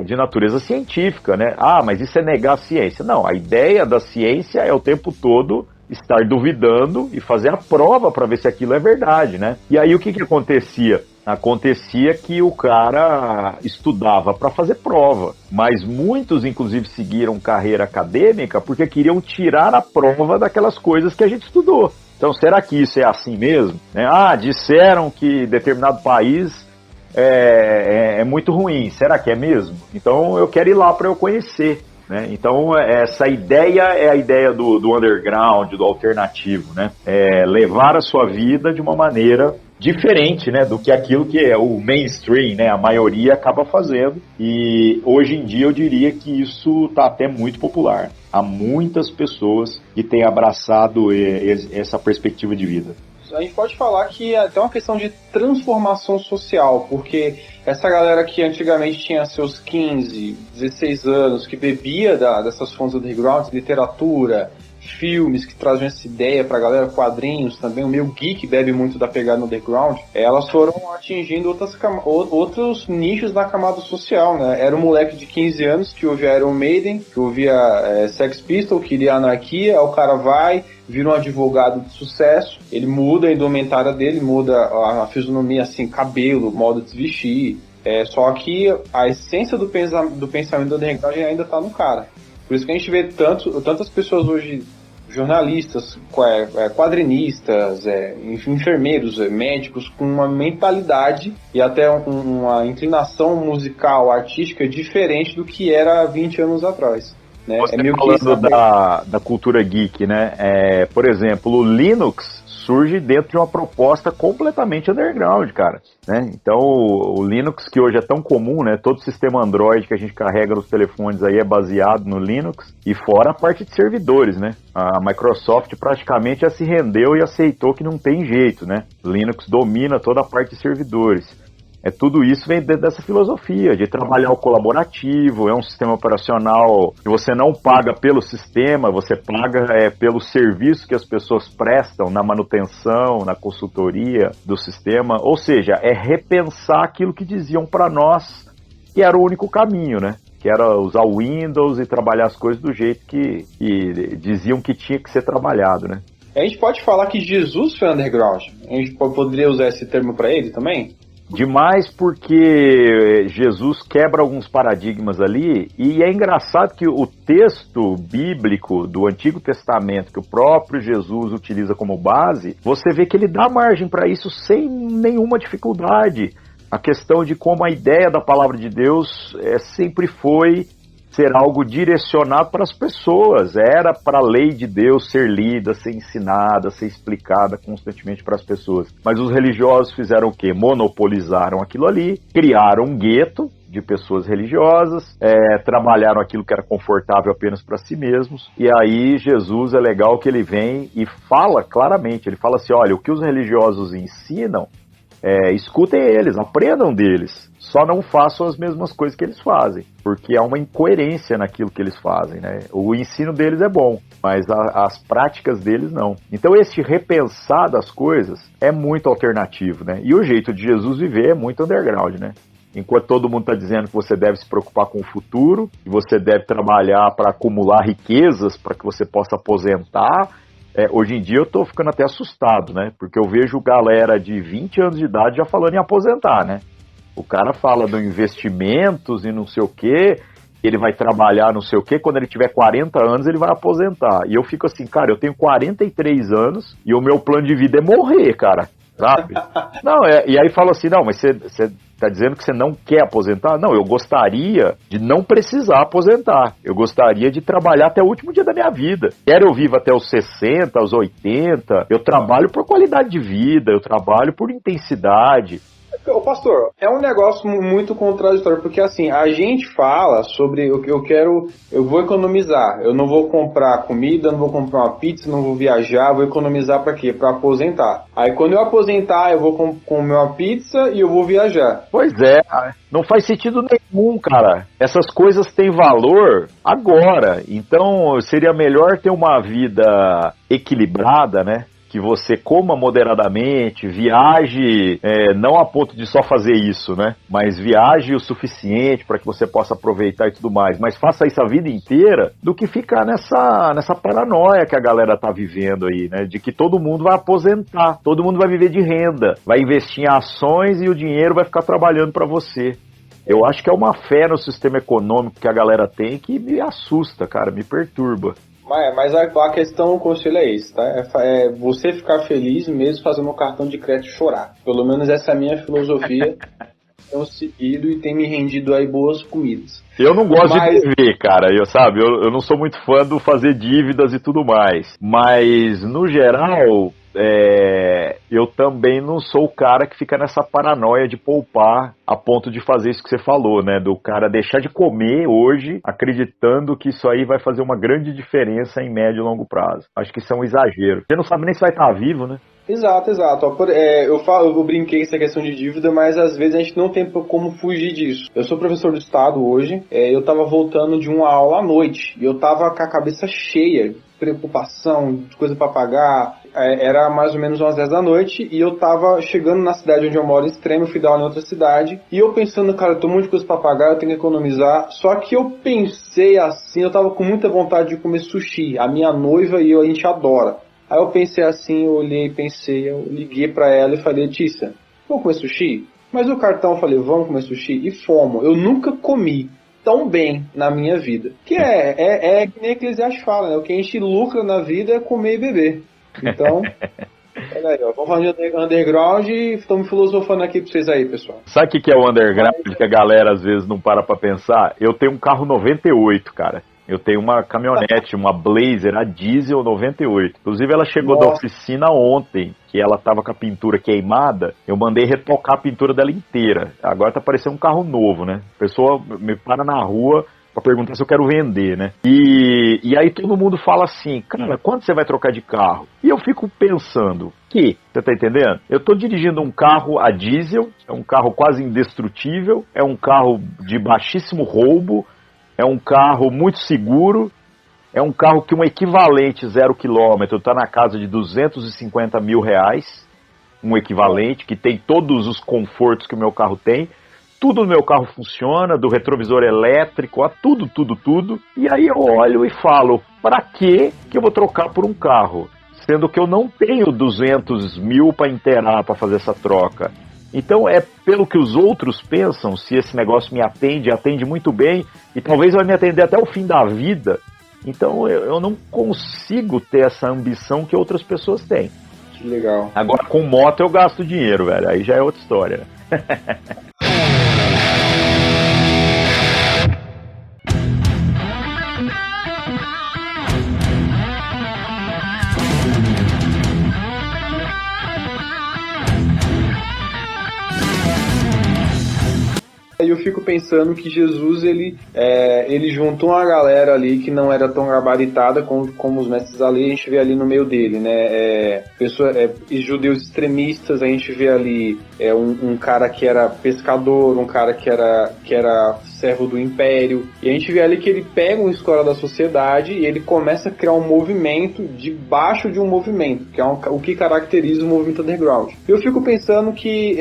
de natureza científica, né? Mas isso é negar a ciência. Não, a ideia da ciência é o tempo todo estar duvidando e fazer a prova para ver se aquilo é verdade, né? E aí o que acontecia? Acontecia que o cara estudava para fazer prova, mas muitos inclusive seguiram carreira acadêmica porque queriam tirar a prova daquelas coisas que a gente estudou. Então será que isso é assim mesmo? Disseram que determinado país é muito ruim, será que é mesmo? Então eu quero ir lá para eu conhecer. Né? Então essa ideia é a ideia do underground, do alternativo, né? Levar a sua vida de uma maneira diferente, né, do que aquilo que é o mainstream, né, a maioria acaba fazendo, e hoje em dia eu diria que isso está até muito popular. Há muitas pessoas que têm abraçado essa perspectiva de vida. A gente pode falar que é até uma questão de transformação social, porque essa galera que antigamente tinha seus 15, 16 anos, que bebia dessas fontes underground, literatura, filmes que trazem essa ideia pra galera, quadrinhos também, o meio geek bebe muito da pegada no underground, elas foram atingindo outros nichos da camada social, né? Era um moleque de 15 anos que ouvia Iron Maiden, que ouvia Sex Pistols, queria anarquia, aí o cara vai, vira um advogado de sucesso, ele muda a indumentária dele, muda a fisionomia, assim, cabelo, modo de se vestir, só que a essência do pensamento do underground ainda tá no cara. Por isso que a gente vê tantas pessoas hoje, jornalistas, quadrinistas, enfermeiros, médicos, com uma mentalidade e até uma inclinação musical, artística diferente do que era 20 anos atrás. Né? Você falando da cultura geek, né? Por exemplo, o Linux surge dentro de uma proposta completamente underground, cara, né? Então o Linux, que hoje é tão comum, né? Todo sistema Android que a gente carrega nos telefones aí é baseado no Linux, e fora a parte de servidores, né? A Microsoft praticamente já se rendeu e aceitou que não tem jeito, né? Linux domina toda a parte de servidores. Tudo isso vem dentro dessa filosofia de trabalhar o colaborativo. É um sistema operacional que você não paga pelo sistema, você paga pelo serviço que as pessoas prestam na manutenção, na consultoria do sistema. Ou seja, é repensar aquilo que diziam para nós que era o único caminho, né? Que era usar o Windows e trabalhar as coisas do jeito que diziam que tinha que ser trabalhado, né? A gente pode falar que Jesus foi underground. A gente poderia usar esse termo para ele também? Demais, porque Jesus quebra alguns paradigmas ali, e é engraçado que o texto bíblico do Antigo Testamento, que o próprio Jesus utiliza como base, você vê que ele dá margem para isso sem nenhuma dificuldade. A questão de como a ideia da palavra de Deus sempre foi ser algo direcionado para as pessoas, era para a lei de Deus ser lida, ser ensinada, ser explicada constantemente para as pessoas. Mas os religiosos fizeram o quê? Monopolizaram aquilo ali, criaram um gueto de pessoas religiosas, trabalharam aquilo que era confortável apenas para si mesmos, e aí Jesus é legal que ele vem e fala claramente, ele fala assim, olha, o que os religiosos ensinam escutem eles, aprendam deles. Só não façam as mesmas coisas que eles fazem, porque há uma incoerência naquilo que eles fazem, né? O ensino deles é bom, mas as práticas deles não. Então esse repensar das coisas é muito alternativo, né? E o jeito de Jesus viver é muito underground, né? Enquanto todo mundo está dizendo que você deve se preocupar com o futuro, que você deve trabalhar para acumular riquezas, para que você possa aposentar, hoje em dia eu estou ficando até assustado, né? Porque eu vejo galera de 20 anos de idade já falando em aposentar, né? O cara fala de investimentos e não sei o quê, ele vai trabalhar não sei o quê, quando ele tiver 40 anos ele vai aposentar. E eu fico assim, cara, eu tenho 43 anos e o meu plano de vida é morrer, cara, sabe? Não, e aí fala assim, não, mas você tá dizendo que você não quer aposentar? Não, eu gostaria de não precisar aposentar. Eu gostaria de trabalhar até o último dia da minha vida. Quero eu vivo até os 60, os 80. Eu trabalho por qualidade de vida, eu trabalho por intensidade. Ô, pastor, é um negócio muito contraditório, porque assim, a gente fala sobre eu vou economizar, eu não vou comprar comida, não vou comprar uma pizza, não vou viajar, vou economizar pra quê? Pra aposentar. Aí quando eu aposentar, eu vou comer uma pizza e eu vou viajar. Pois é, não faz sentido nenhum, cara. Essas coisas têm valor agora, então seria melhor ter uma vida equilibrada, né? Que você coma moderadamente, viaje, não a ponto de só fazer isso, né? Mas viaje o suficiente para que você possa aproveitar e tudo mais. Mas faça isso a vida inteira do que ficar nessa paranoia que a galera tá vivendo aí, né? De que todo mundo vai aposentar, todo mundo vai viver de renda, vai investir em ações e o dinheiro vai ficar trabalhando para você. Eu acho que é uma fé no sistema econômico que a galera tem que me assusta, cara, me perturba. Mas a questão, o conselho é esse, tá? É você ficar feliz mesmo fazendo um cartão de crédito chorar. Pelo menos essa é a minha filosofia. Tenho seguido e tem me rendido aí boas comidas. Eu não gosto de dever, cara, eu não sou muito fã do fazer dívidas e tudo mais. Mas, no geral, eu também não sou o cara que fica nessa paranoia de poupar a ponto de fazer isso que você falou, né? Do cara deixar de comer hoje, acreditando que isso aí vai fazer uma grande diferença em médio e longo prazo. Acho que isso é um exagero. Você não sabe nem se vai estar vivo, né? Exato. Eu brinquei com essa questão de dívida, mas às vezes a gente não tem como fugir disso. Eu sou professor do estado hoje, eu tava voltando de uma aula à noite, e eu tava com a cabeça cheia, preocupação, coisa pra pagar. Era mais ou menos umas 10 da noite, e eu tava chegando na cidade onde eu moro, Extremo, eu fui dar aula em outra cidade, e eu pensando, cara, eu tô um monte de coisa pra pagar, eu tenho que economizar. Só que eu pensei assim, eu tava com muita vontade de comer sushi. A minha noiva e eu, a gente adora. Aí eu pensei assim, eu olhei, pensei, eu liguei pra ela e falei, Letícia, vamos comer sushi? Mas o cartão, eu falei, vamos comer sushi? E fomos. Eu nunca comi tão bem na minha vida. Que que nem Eclesiastes fala, né? O que a gente lucra na vida é comer e beber. Então, olha aí, ó, vamos falar de underground e estamos filosofando aqui pra vocês aí, pessoal. Sabe o que é o underground que a galera às vezes não para pra pensar? Eu tenho um carro 98, cara. Eu tenho uma caminhonete, uma Blazer, a diesel 98. Inclusive ela chegou da oficina ontem, que ela tava com a pintura queimada. Eu mandei retocar a pintura dela inteira. Agora tá parecendo um carro novo, né? A pessoa me para na rua pra perguntar se eu quero vender, né? E aí todo mundo fala assim, cara, quando você vai trocar de carro? E eu fico pensando, você tá entendendo? Eu tô dirigindo um carro a diesel, é um carro quase indestrutível, é um carro de baixíssimo roubo, é um carro muito seguro, é um carro que um equivalente 0 km está na casa de R$250 mil, um equivalente, que tem todos os confortos que o meu carro tem. Tudo no meu carro funciona, do retrovisor elétrico, a tudo. E aí eu olho e falo, para que eu vou trocar por um carro? Sendo que eu não tenho 200 mil para inteirar para fazer essa troca. Então é pelo que os outros pensam, se esse negócio me atende muito bem, e talvez vai me atender até o fim da vida. Então eu não consigo ter essa ambição que outras pessoas têm. Que legal. Agora com moto eu gasto dinheiro, velho, aí já é outra história. E E eu fico pensando que Jesus, ele juntou uma galera ali que não era tão gabaritada como os mestres da lei, a gente vê ali no meio dele, né? Judeus extremistas, a gente vê ali um cara que era pescador, um cara que era servo do império, e a gente vê ali que ele pega uma escola da sociedade e ele começa a criar um movimento debaixo de um movimento, que é o que caracteriza o movimento underground. Eu fico pensando que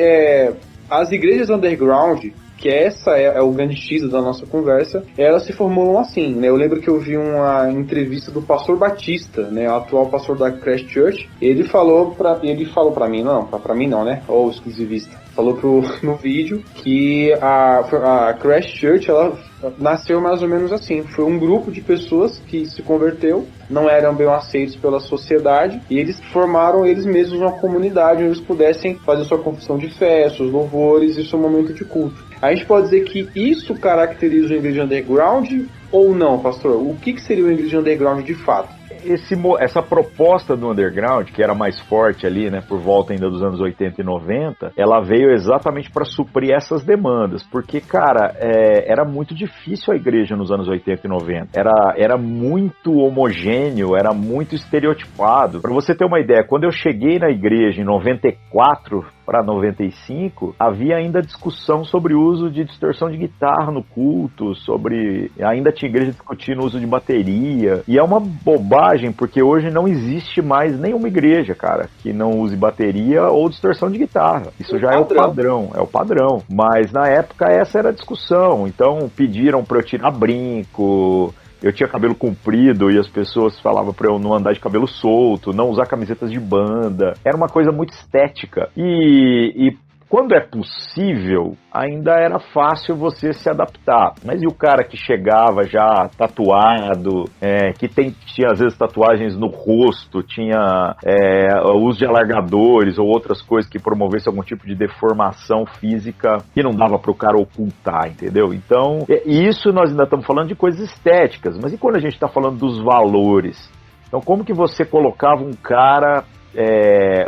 as igrejas underground, que essa é o grande X da nossa conversa, elas se formulam assim, né? Eu lembro que eu vi uma entrevista do pastor Batista, né? O atual pastor da Christ Church. Ele falou pra mim, não, né? Ou exclusivista. Falou no vídeo que a Christ Church, ela nasceu mais ou menos assim. Foi um grupo de pessoas que se converteu, não eram bem aceitos pela sociedade, e eles formaram eles mesmos uma comunidade onde eles pudessem fazer sua confissão de fé, seus louvores e seu momento de culto. A gente pode dizer que isso caracteriza a igreja underground ou não, pastor? O que seria uma igreja underground de fato? Essa proposta do underground, que era mais forte ali, né, por volta ainda dos anos 80 e 90, ela veio exatamente para suprir essas demandas, porque, cara, era muito difícil a igreja nos anos 80 e 90, era muito homogêneo, era muito estereotipado. Para você ter uma ideia, quando eu cheguei na igreja em 94 para 95, havia ainda discussão sobre o uso de distorção de guitarra no culto, ainda tinha igreja discutindo o uso de bateria, e é uma bobagem, porque hoje não existe mais nenhuma igreja, cara, que não use bateria ou distorção de guitarra. Isso já é o padrão, mas na época essa era a discussão, então pediram para eu tirar brinco. Eu tinha cabelo comprido e as pessoas falavam pra eu não andar de cabelo solto, não usar camisetas de banda. Era uma coisa muito estética. E quando é possível, ainda era fácil você se adaptar. Mas e o cara que chegava já tatuado, que tinha às vezes tatuagens no rosto, tinha uso de alargadores ou outras coisas que promovessem algum tipo de deformação física que não dava para o cara ocultar, entendeu? Então, isso nós ainda estamos falando de coisas estéticas, mas e quando a gente está falando dos valores? Então, como que você colocava um cara...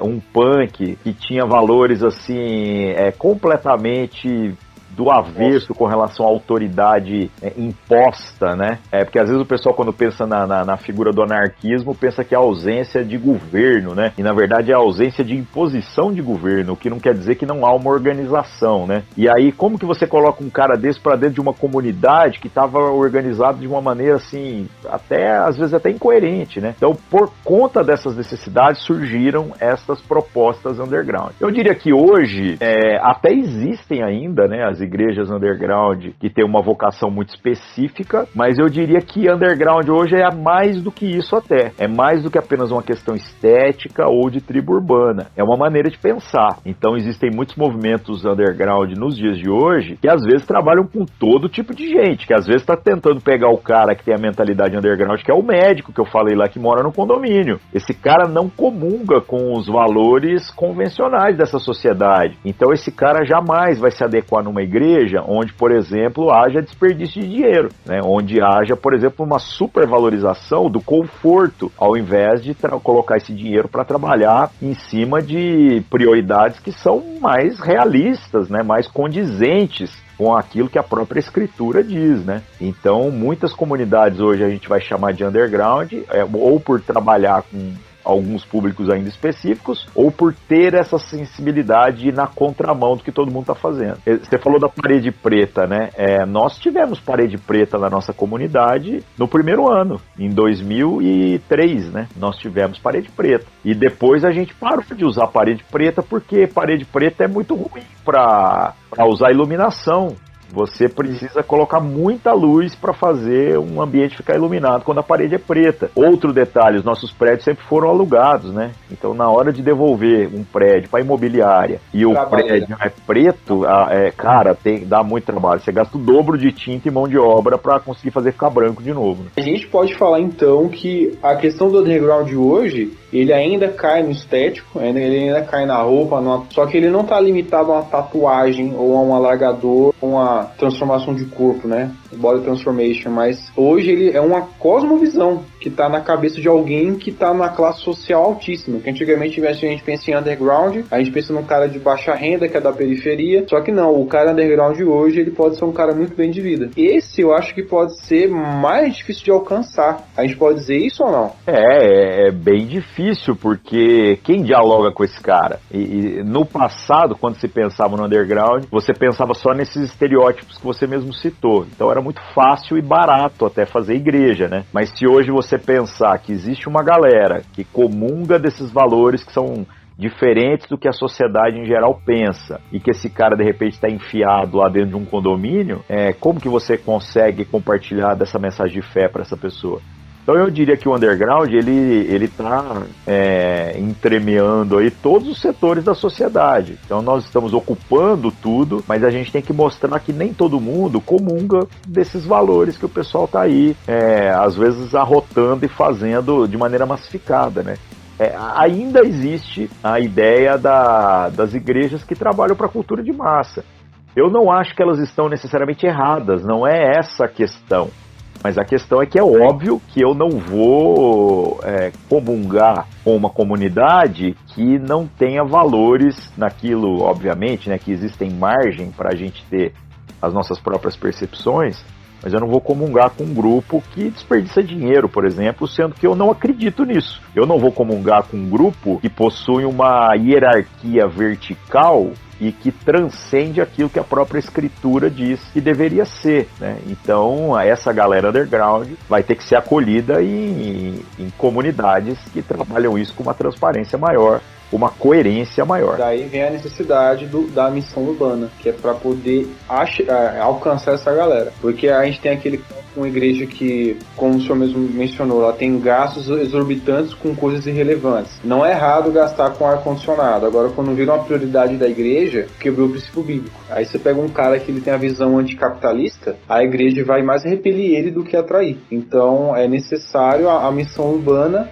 um punk que tinha valores assim completamente do avesso com relação à autoridade imposta, né? Porque às vezes o pessoal, quando pensa na figura do anarquismo, pensa que é a ausência de governo, né? E na verdade é a ausência de imposição de governo, o que não quer dizer que não há uma organização, né? E aí, como que você coloca um cara desse para dentro de uma comunidade que estava organizada de uma maneira assim, às vezes até incoerente, né? Então, por conta dessas necessidades, surgiram essas propostas underground. Eu diria que hoje até existem ainda, né, as igrejas underground que tem uma vocação muito específica, mas eu diria que underground hoje é mais do que isso até. É mais do que apenas uma questão estética ou de tribo urbana. É uma maneira de pensar. Então existem muitos movimentos underground nos dias de hoje que às vezes trabalham com todo tipo de gente, que às vezes está tentando pegar o cara que tem a mentalidade underground, que é o médico que eu falei lá, que mora no condomínio. Esse cara não comunga com os valores convencionais dessa sociedade. Então esse cara jamais vai se adequar numa igreja onde, por exemplo, haja desperdício de dinheiro, né? Onde haja, por exemplo, uma supervalorização do conforto, ao invés de colocar esse dinheiro para trabalhar em cima de prioridades que são mais realistas, né? Mais condizentes com aquilo que a própria escritura diz, né? Então, muitas comunidades hoje a gente vai chamar de underground, ou por trabalhar com alguns públicos ainda específicos, ou por ter essa sensibilidade na contramão do que todo mundo está fazendo. Você falou da parede preta, né? Nós tivemos parede preta na nossa comunidade no primeiro ano, em 2003, né? Nós tivemos parede preta. E depois a gente parou de usar parede preta, porque parede preta é muito ruim para usar iluminação. Você precisa colocar muita luz para fazer um ambiente ficar iluminado quando a parede é preta. Outro detalhe, os nossos prédios sempre foram alugados, né? Então, na hora de devolver um prédio para a imobiliária e o prédio é preto, cara, dá muito trabalho. Você gasta o dobro de tinta e mão de obra para conseguir fazer ficar branco de novo, né? A gente pode falar, então, que a questão do underground hoje ele ainda cai no estético, ele ainda cai na roupa, só que ele não tá limitado a uma tatuagem ou a um alargador, ou uma transformação de corpo, né? Body transformation, mas hoje ele é uma cosmovisão que tá na cabeça de alguém que tá numa classe social altíssima, que antigamente a gente pensa em underground, a gente pensa num cara de baixa renda que é da periferia, só que não, o cara underground de hoje, ele pode ser um cara muito bem de vida. Esse eu acho que pode ser mais difícil de alcançar. A gente pode dizer isso ou não? É bem difícil, porque quem dialoga com esse cara? E no passado, quando se pensava no underground, você pensava só nesses estereótipos que você mesmo citou. Então era muito fácil e barato até fazer igreja, né? Mas se hoje você pensar que existe uma galera que comunga desses valores que são diferentes do que a sociedade em geral pensa, e que esse cara de repente está enfiado lá dentro de um condomínio, como que você consegue compartilhar dessa mensagem de fé para essa pessoa? Então eu diria que o underground, ele está entremeando aí todos os setores da sociedade. Então nós estamos ocupando tudo, mas a gente tem que mostrar que nem todo mundo comunga desses valores que o pessoal está aí, às vezes arrotando e fazendo de maneira massificada, né? Ainda existe a ideia das igrejas que trabalham para a cultura de massa. Eu não acho que elas estão necessariamente erradas, não é essa a questão. Mas a questão é que é óbvio que eu não vou comungar com uma comunidade que não tenha valores naquilo, obviamente, né, que existem margem para a gente ter as nossas próprias percepções, mas eu não vou comungar com um grupo que desperdiça dinheiro, por exemplo, sendo que eu não acredito nisso. Eu não vou comungar com um grupo que possui uma hierarquia vertical e que transcende aquilo que a própria escritura diz que deveria ser, né? Então, essa galera underground vai ter que ser acolhida em comunidades que trabalham isso com uma transparência maior, uma coerência maior. Daí vem a necessidade da missão urbana, que é para poder alcançar essa galera. Porque a gente tem uma igreja que, como o senhor mesmo mencionou, ela tem gastos exorbitantes com coisas irrelevantes. Não é errado gastar com ar-condicionado. Agora, quando vira uma prioridade da igreja, quebrou o princípio bíblico. Aí você pega um cara que ele tem a visão anticapitalista, a igreja vai mais repelir ele do que atrair. Então, é necessário a missão urbana,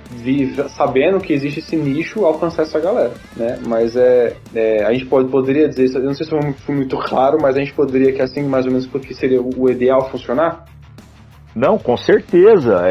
sabendo que existe esse nicho, alcançar essa galera, né? Mas a gente poderia dizer, eu não sei se eu fui muito claro, mas a gente poderia que assim, mais ou menos, porque seria o ideal funcionar? Não, com certeza.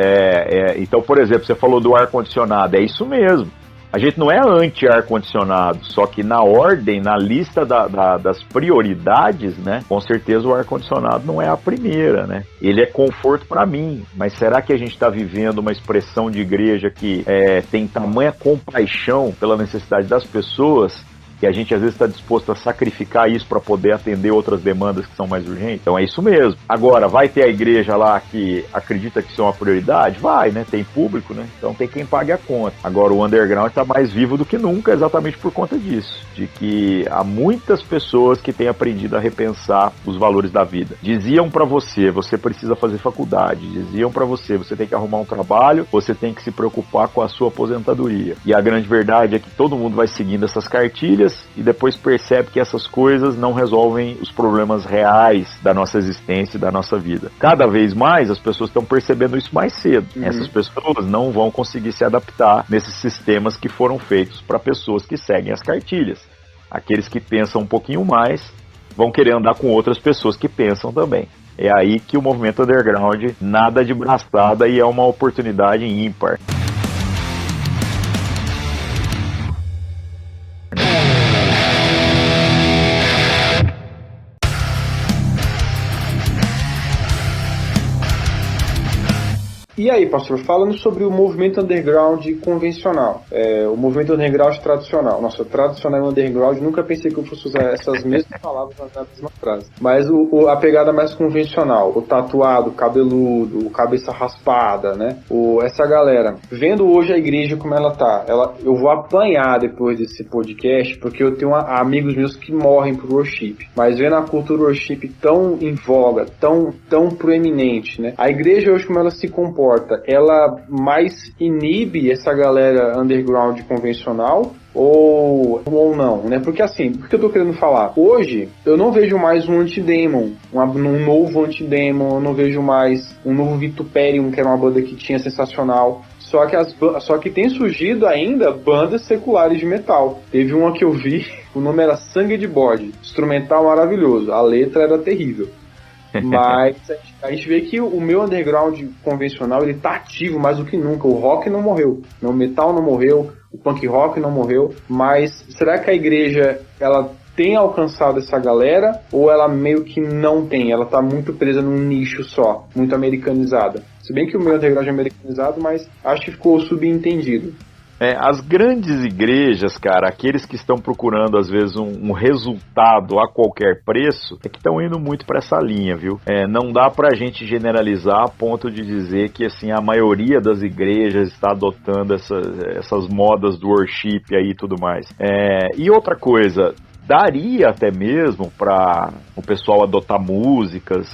Então, por exemplo, você falou do ar-condicionado, é isso mesmo. A gente não é anti-ar-condicionado, só que na ordem, na lista das prioridades, né, com certeza o ar-condicionado não é a primeira, né? Ele é conforto para mim, mas será que a gente está vivendo uma expressão de igreja que tem tamanha compaixão pela necessidade das pessoas, que a gente às vezes está disposto a sacrificar isso para poder atender outras demandas que são mais urgentes? Então é isso mesmo. Agora, vai ter a igreja lá que acredita que isso é uma prioridade? Vai, né? Tem público, né? Então tem quem pague a conta. Agora, o underground está mais vivo do que nunca exatamente por conta disso. De que há muitas pessoas que têm aprendido a repensar os valores da vida. Diziam para você precisa fazer faculdade. Diziam para você tem que arrumar um trabalho, você tem que se preocupar com a sua aposentadoria. E a grande verdade é que todo mundo vai seguindo essas cartilhas e depois percebe que essas coisas não resolvem os problemas reais da nossa existência e da nossa vida. Cada vez mais as pessoas estão percebendo isso mais cedo. Essas pessoas não vão conseguir se adaptar nesses sistemas que foram feitos para pessoas que seguem as cartilhas. Aqueles que pensam um pouquinho mais vão querer andar com outras pessoas que pensam também. É aí que o movimento underground nada de braçada e é uma oportunidade ímpar. E aí, pastor, falando sobre o movimento underground convencional, o movimento underground tradicional. Nossa, tradicional e underground, nunca pensei que eu fosse usar essas mesmas palavras na mesma frase. Mas a pegada mais convencional, o tatuado, o cabeludo, o cabeça raspada, né? Essa galera, vendo hoje a igreja como ela tá, eu vou apanhar depois desse podcast, porque eu tenho amigos meus que morrem pro worship. Mas vendo a cultura worship tão em voga, tão proeminente, né? A igreja hoje como ela se comporta, ela mais inibe essa galera underground convencional ou não, né? Porque assim, o que eu tô querendo falar? Hoje, eu não vejo mais um Antidemon, um novo Antidemon, eu não vejo mais um novo Vituperium, que era uma banda que tinha sensacional. Só que tem surgido ainda bandas seculares de metal. Teve uma que eu vi, o nome era Sangue de Bode, instrumental maravilhoso, a letra era terrível. Mas a gente vê que o meu underground convencional, ele tá ativo mais do que nunca. O rock não morreu, o metal não morreu, o punk rock não morreu. Mas será que a igreja, ela tem alcançado essa galera, ou ela meio que não tem? Ela tá muito presa num nicho só, muito americanizada. Se bem que o meu underground é americanizado, mas acho que ficou subentendido. As grandes igrejas, cara, aqueles que estão procurando às vezes um resultado a qualquer preço, que estão indo muito para essa linha, viu? Não dá pra gente generalizar a ponto de dizer que assim, a maioria das igrejas está adotando essas modas do worship aí e tudo mais. E outra coisa, daria até mesmo para o pessoal adotar músicas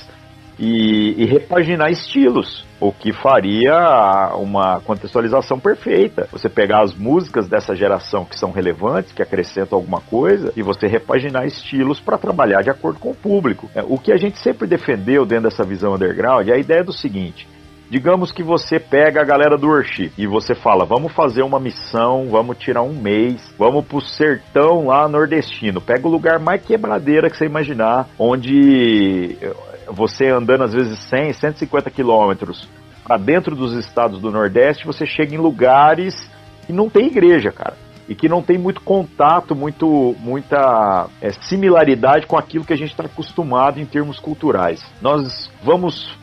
e repaginar estilos, o que faria uma contextualização perfeita. Você pegar as músicas dessa geração que são relevantes, que acrescentam alguma coisa, e você repaginar estilos para trabalhar de acordo com o público. O que a gente sempre defendeu dentro dessa visão underground é a ideia do seguinte: digamos que você pega a galera do worship e você fala, vamos fazer uma missão, vamos tirar um mês, vamos pro sertão lá nordestino. Pega o lugar mais quebradeira que você imaginar, onde você andando às vezes 100, 150 quilômetros para dentro dos estados do Nordeste, você chega em lugares que não tem igreja, cara. E que não tem muito contato, muita similaridade com aquilo que a gente está acostumado em termos culturais. Nós vamos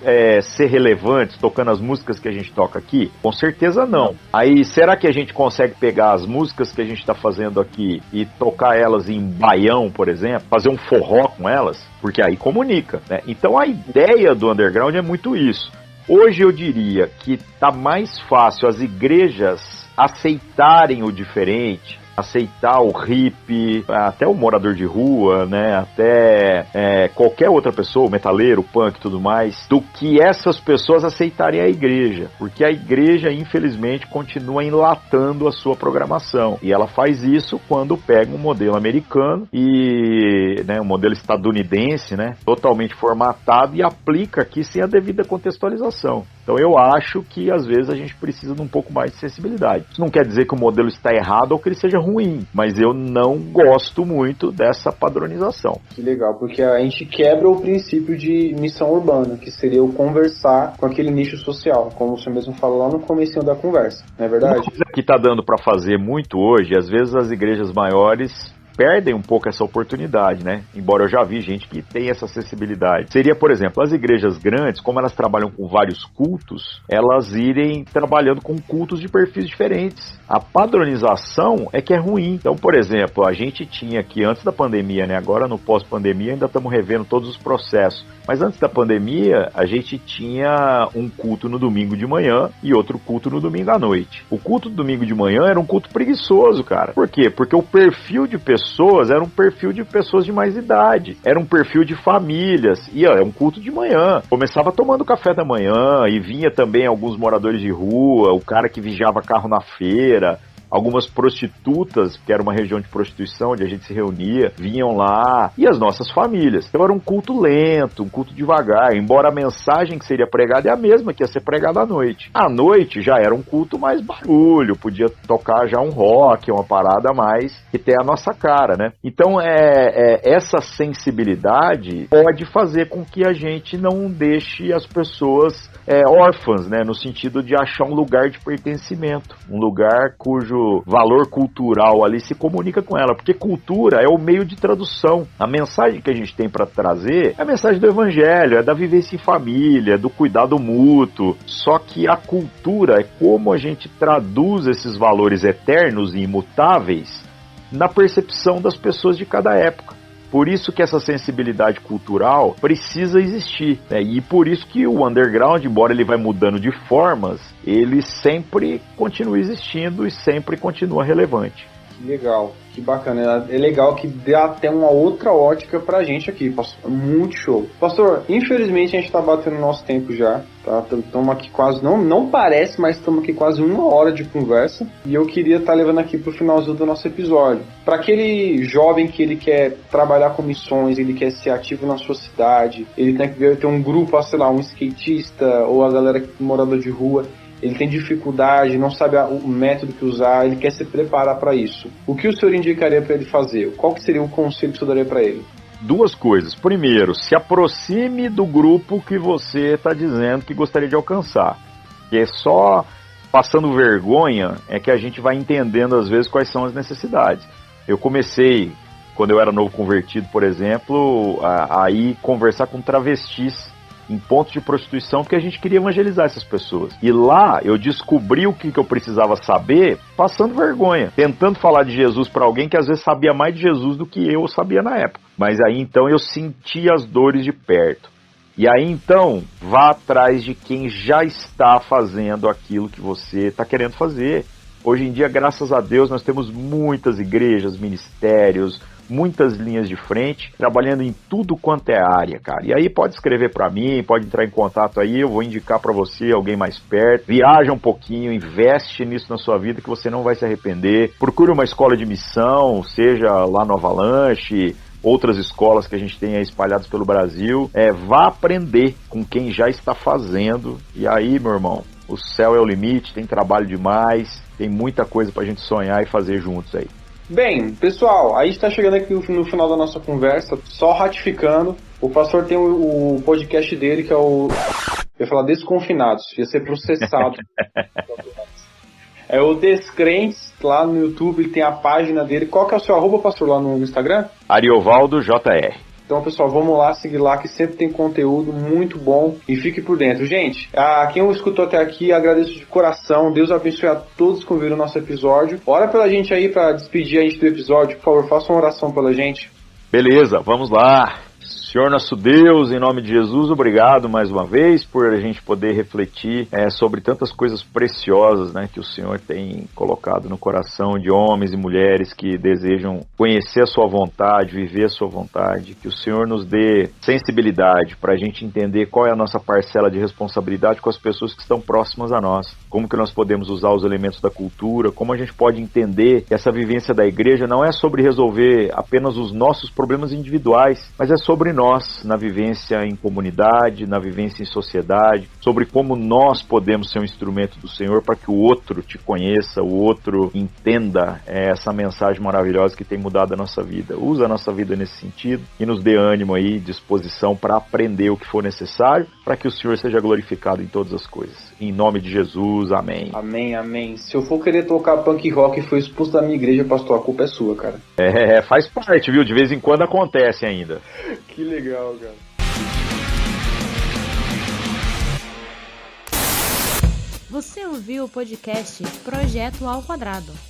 ser relevantes tocando as músicas que a gente toca aqui? Com certeza não. Aí, será que a gente consegue pegar as músicas que a gente está fazendo aqui e tocar elas em baião, por exemplo? Fazer um forró com elas? Porque aí comunica, né? Então a ideia do underground é muito isso. Hoje eu diria que está mais fácil as igrejas aceitarem o diferente, aceitar o hippie, até o morador de rua, né, até qualquer outra pessoa, o metaleiro, o punk e tudo mais, do que essas pessoas aceitarem a igreja, porque a igreja, infelizmente, continua enlatando a sua programação, e ela faz isso quando pega um modelo americano e um modelo estadunidense, né, totalmente formatado, e aplica aqui sem a devida contextualização. Então eu acho que às vezes a gente precisa de um pouco mais de sensibilidade. Isso não quer dizer que o modelo está errado ou que ele seja ruim, mas eu não gosto muito dessa padronização. Que legal, porque a gente quebra o princípio de missão urbana, que seria o conversar com aquele nicho social, como você mesmo falou lá no comecinho da conversa, não é verdade? Uma coisa que está dando para fazer muito hoje, às vezes as igrejas maiores perdem um pouco essa oportunidade, né? Embora eu já vi gente que tem essa acessibilidade. Seria, por exemplo, as igrejas grandes, como elas trabalham com vários cultos, elas irem trabalhando com cultos de perfis diferentes. A padronização é que é ruim. Então, por exemplo, a gente tinha aqui antes da pandemia, né? Agora no pós-pandemia ainda estamos revendo todos os processos. Mas antes da pandemia, a gente tinha um culto no domingo de manhã e outro culto no domingo à noite. O culto do domingo de manhã era um culto preguiçoso, cara. Por quê? Porque o perfil de pessoas era um perfil de pessoas de mais idade. Era um perfil de famílias. E é um culto de manhã. Começava tomando café da manhã e vinha também alguns moradores de rua, o cara que vigiava carro na feira, algumas prostitutas, que era uma região de prostituição onde a gente se reunia, vinham lá, e as nossas famílias. Então era um culto lento, um culto devagar, embora a mensagem que seria pregada é a mesma que ia ser pregada à noite. À noite já era um culto mais barulho, podia tocar já um rock, uma parada mais que tem a nossa cara, né? Então essa sensibilidade pode fazer com que a gente não deixe as pessoas órfãs, né? No sentido de achar um lugar de pertencimento, um lugar cujo valor cultural ali se comunica com ela, porque cultura é o meio de tradução. A mensagem que a gente tem para trazer é a mensagem do evangelho, é da vivência em família, do cuidado mútuo. Só que a cultura é como a gente traduz esses valores eternos e imutáveis na percepção das pessoas de cada época. Por isso que essa sensibilidade cultural precisa existir, né? E por isso que o underground, embora ele vai mudando de formas, ele sempre continua existindo e sempre continua relevante. Que legal, que bacana. É legal que dá até uma outra ótica pra gente aqui, pastor. Muito show. Pastor, infelizmente a gente tá batendo o nosso tempo já, tá? Estamos aqui quase, não parece, mas estamos aqui quase 1 hora de conversa. E eu queria estar levando aqui pro finalzinho do nosso episódio. Para aquele jovem que ele quer trabalhar com missões, ele quer ser ativo na sua cidade, ele tem que ter um grupo, sei lá, um skatista ou a galera morador de rua. ele tem dificuldade, não sabe o método que usar, ele quer se preparar para isso. O que o senhor indicaria para ele fazer? Qual que seria o conselho que o senhor daria para ele? 2 coisas. Primeiro, se aproxime do grupo que você está dizendo que gostaria de alcançar. Que é só passando vergonha é que a gente vai entendendo, às vezes, quais são as necessidades. Eu comecei, quando eu era novo convertido, por exemplo, a ir conversar com travestis em pontos de prostituição, porque a gente queria evangelizar essas pessoas. E lá eu descobri o que eu precisava saber, passando vergonha, tentando falar de Jesus para alguém que às vezes sabia mais de Jesus do que eu sabia na época. Mas aí então eu senti as dores de perto. E aí então, vá atrás de quem já está fazendo aquilo que você está querendo fazer. Hoje em dia, graças a Deus, nós temos muitas igrejas, ministérios, muitas linhas de frente, trabalhando em tudo quanto é área, cara. E aí pode escrever para mim, pode entrar em contato aí, eu vou indicar para você alguém mais perto. Viaja um pouquinho, investe nisso na sua vida que você não vai se arrepender. Procure uma escola de missão, seja lá no Avalanche, outras escolas que a gente tem aí espalhadas pelo Brasil. Vá aprender com quem já está fazendo. E aí, meu irmão, o céu é o limite, tem trabalho demais, tem muita coisa pra gente sonhar e fazer juntos aí. Bem, pessoal, a gente está chegando aqui no final da nossa conversa, só ratificando, o pastor tem o podcast dele, que é o... Eu ia falar Desconfinados, ia ser processado. É o Descrentes, lá no YouTube, tem a página dele. Qual que é o seu arroba, pastor, lá no Instagram? Ariovaldo JR. Então, pessoal, vamos lá, seguir lá, que sempre tem conteúdo muito bom e fique por dentro. Gente, quem eu escutou até aqui, agradeço de coração. Deus abençoe a todos que ouviram o nosso episódio. Ora pela gente aí para despedir a gente do episódio. Por favor, faça uma oração pela gente. Beleza, vamos lá. Senhor nosso Deus, em nome de Jesus, obrigado mais uma vez por a gente poder refletir sobre tantas coisas preciosas, né, que o Senhor tem colocado no coração de homens e mulheres que desejam conhecer a sua vontade, viver a sua vontade. Que o Senhor nos dê sensibilidade para a gente entender qual é a nossa parcela de responsabilidade com as pessoas que estão próximas a nós. Como que nós podemos usar os elementos da cultura, como a gente pode entender que essa vivência da igreja não é sobre resolver apenas os nossos problemas individuais, mas é sobre nós, na vivência em comunidade, na vivência em sociedade, sobre como nós podemos ser um instrumento do Senhor para que o outro te conheça, o outro entenda essa mensagem maravilhosa que tem mudado a nossa vida. Usa a nossa vida nesse sentido e nos dê ânimo aí, disposição para aprender o que for necessário, para que o Senhor seja glorificado em todas as coisas. Em nome de Jesus, amém. Amém, amém. Se eu for querer tocar punk rock e for expulso da minha igreja, pastor, a culpa é sua, cara. Faz parte, viu? De vez em quando acontece ainda. Que legal, cara. Você ouviu o podcast Projeto ao Quadrado.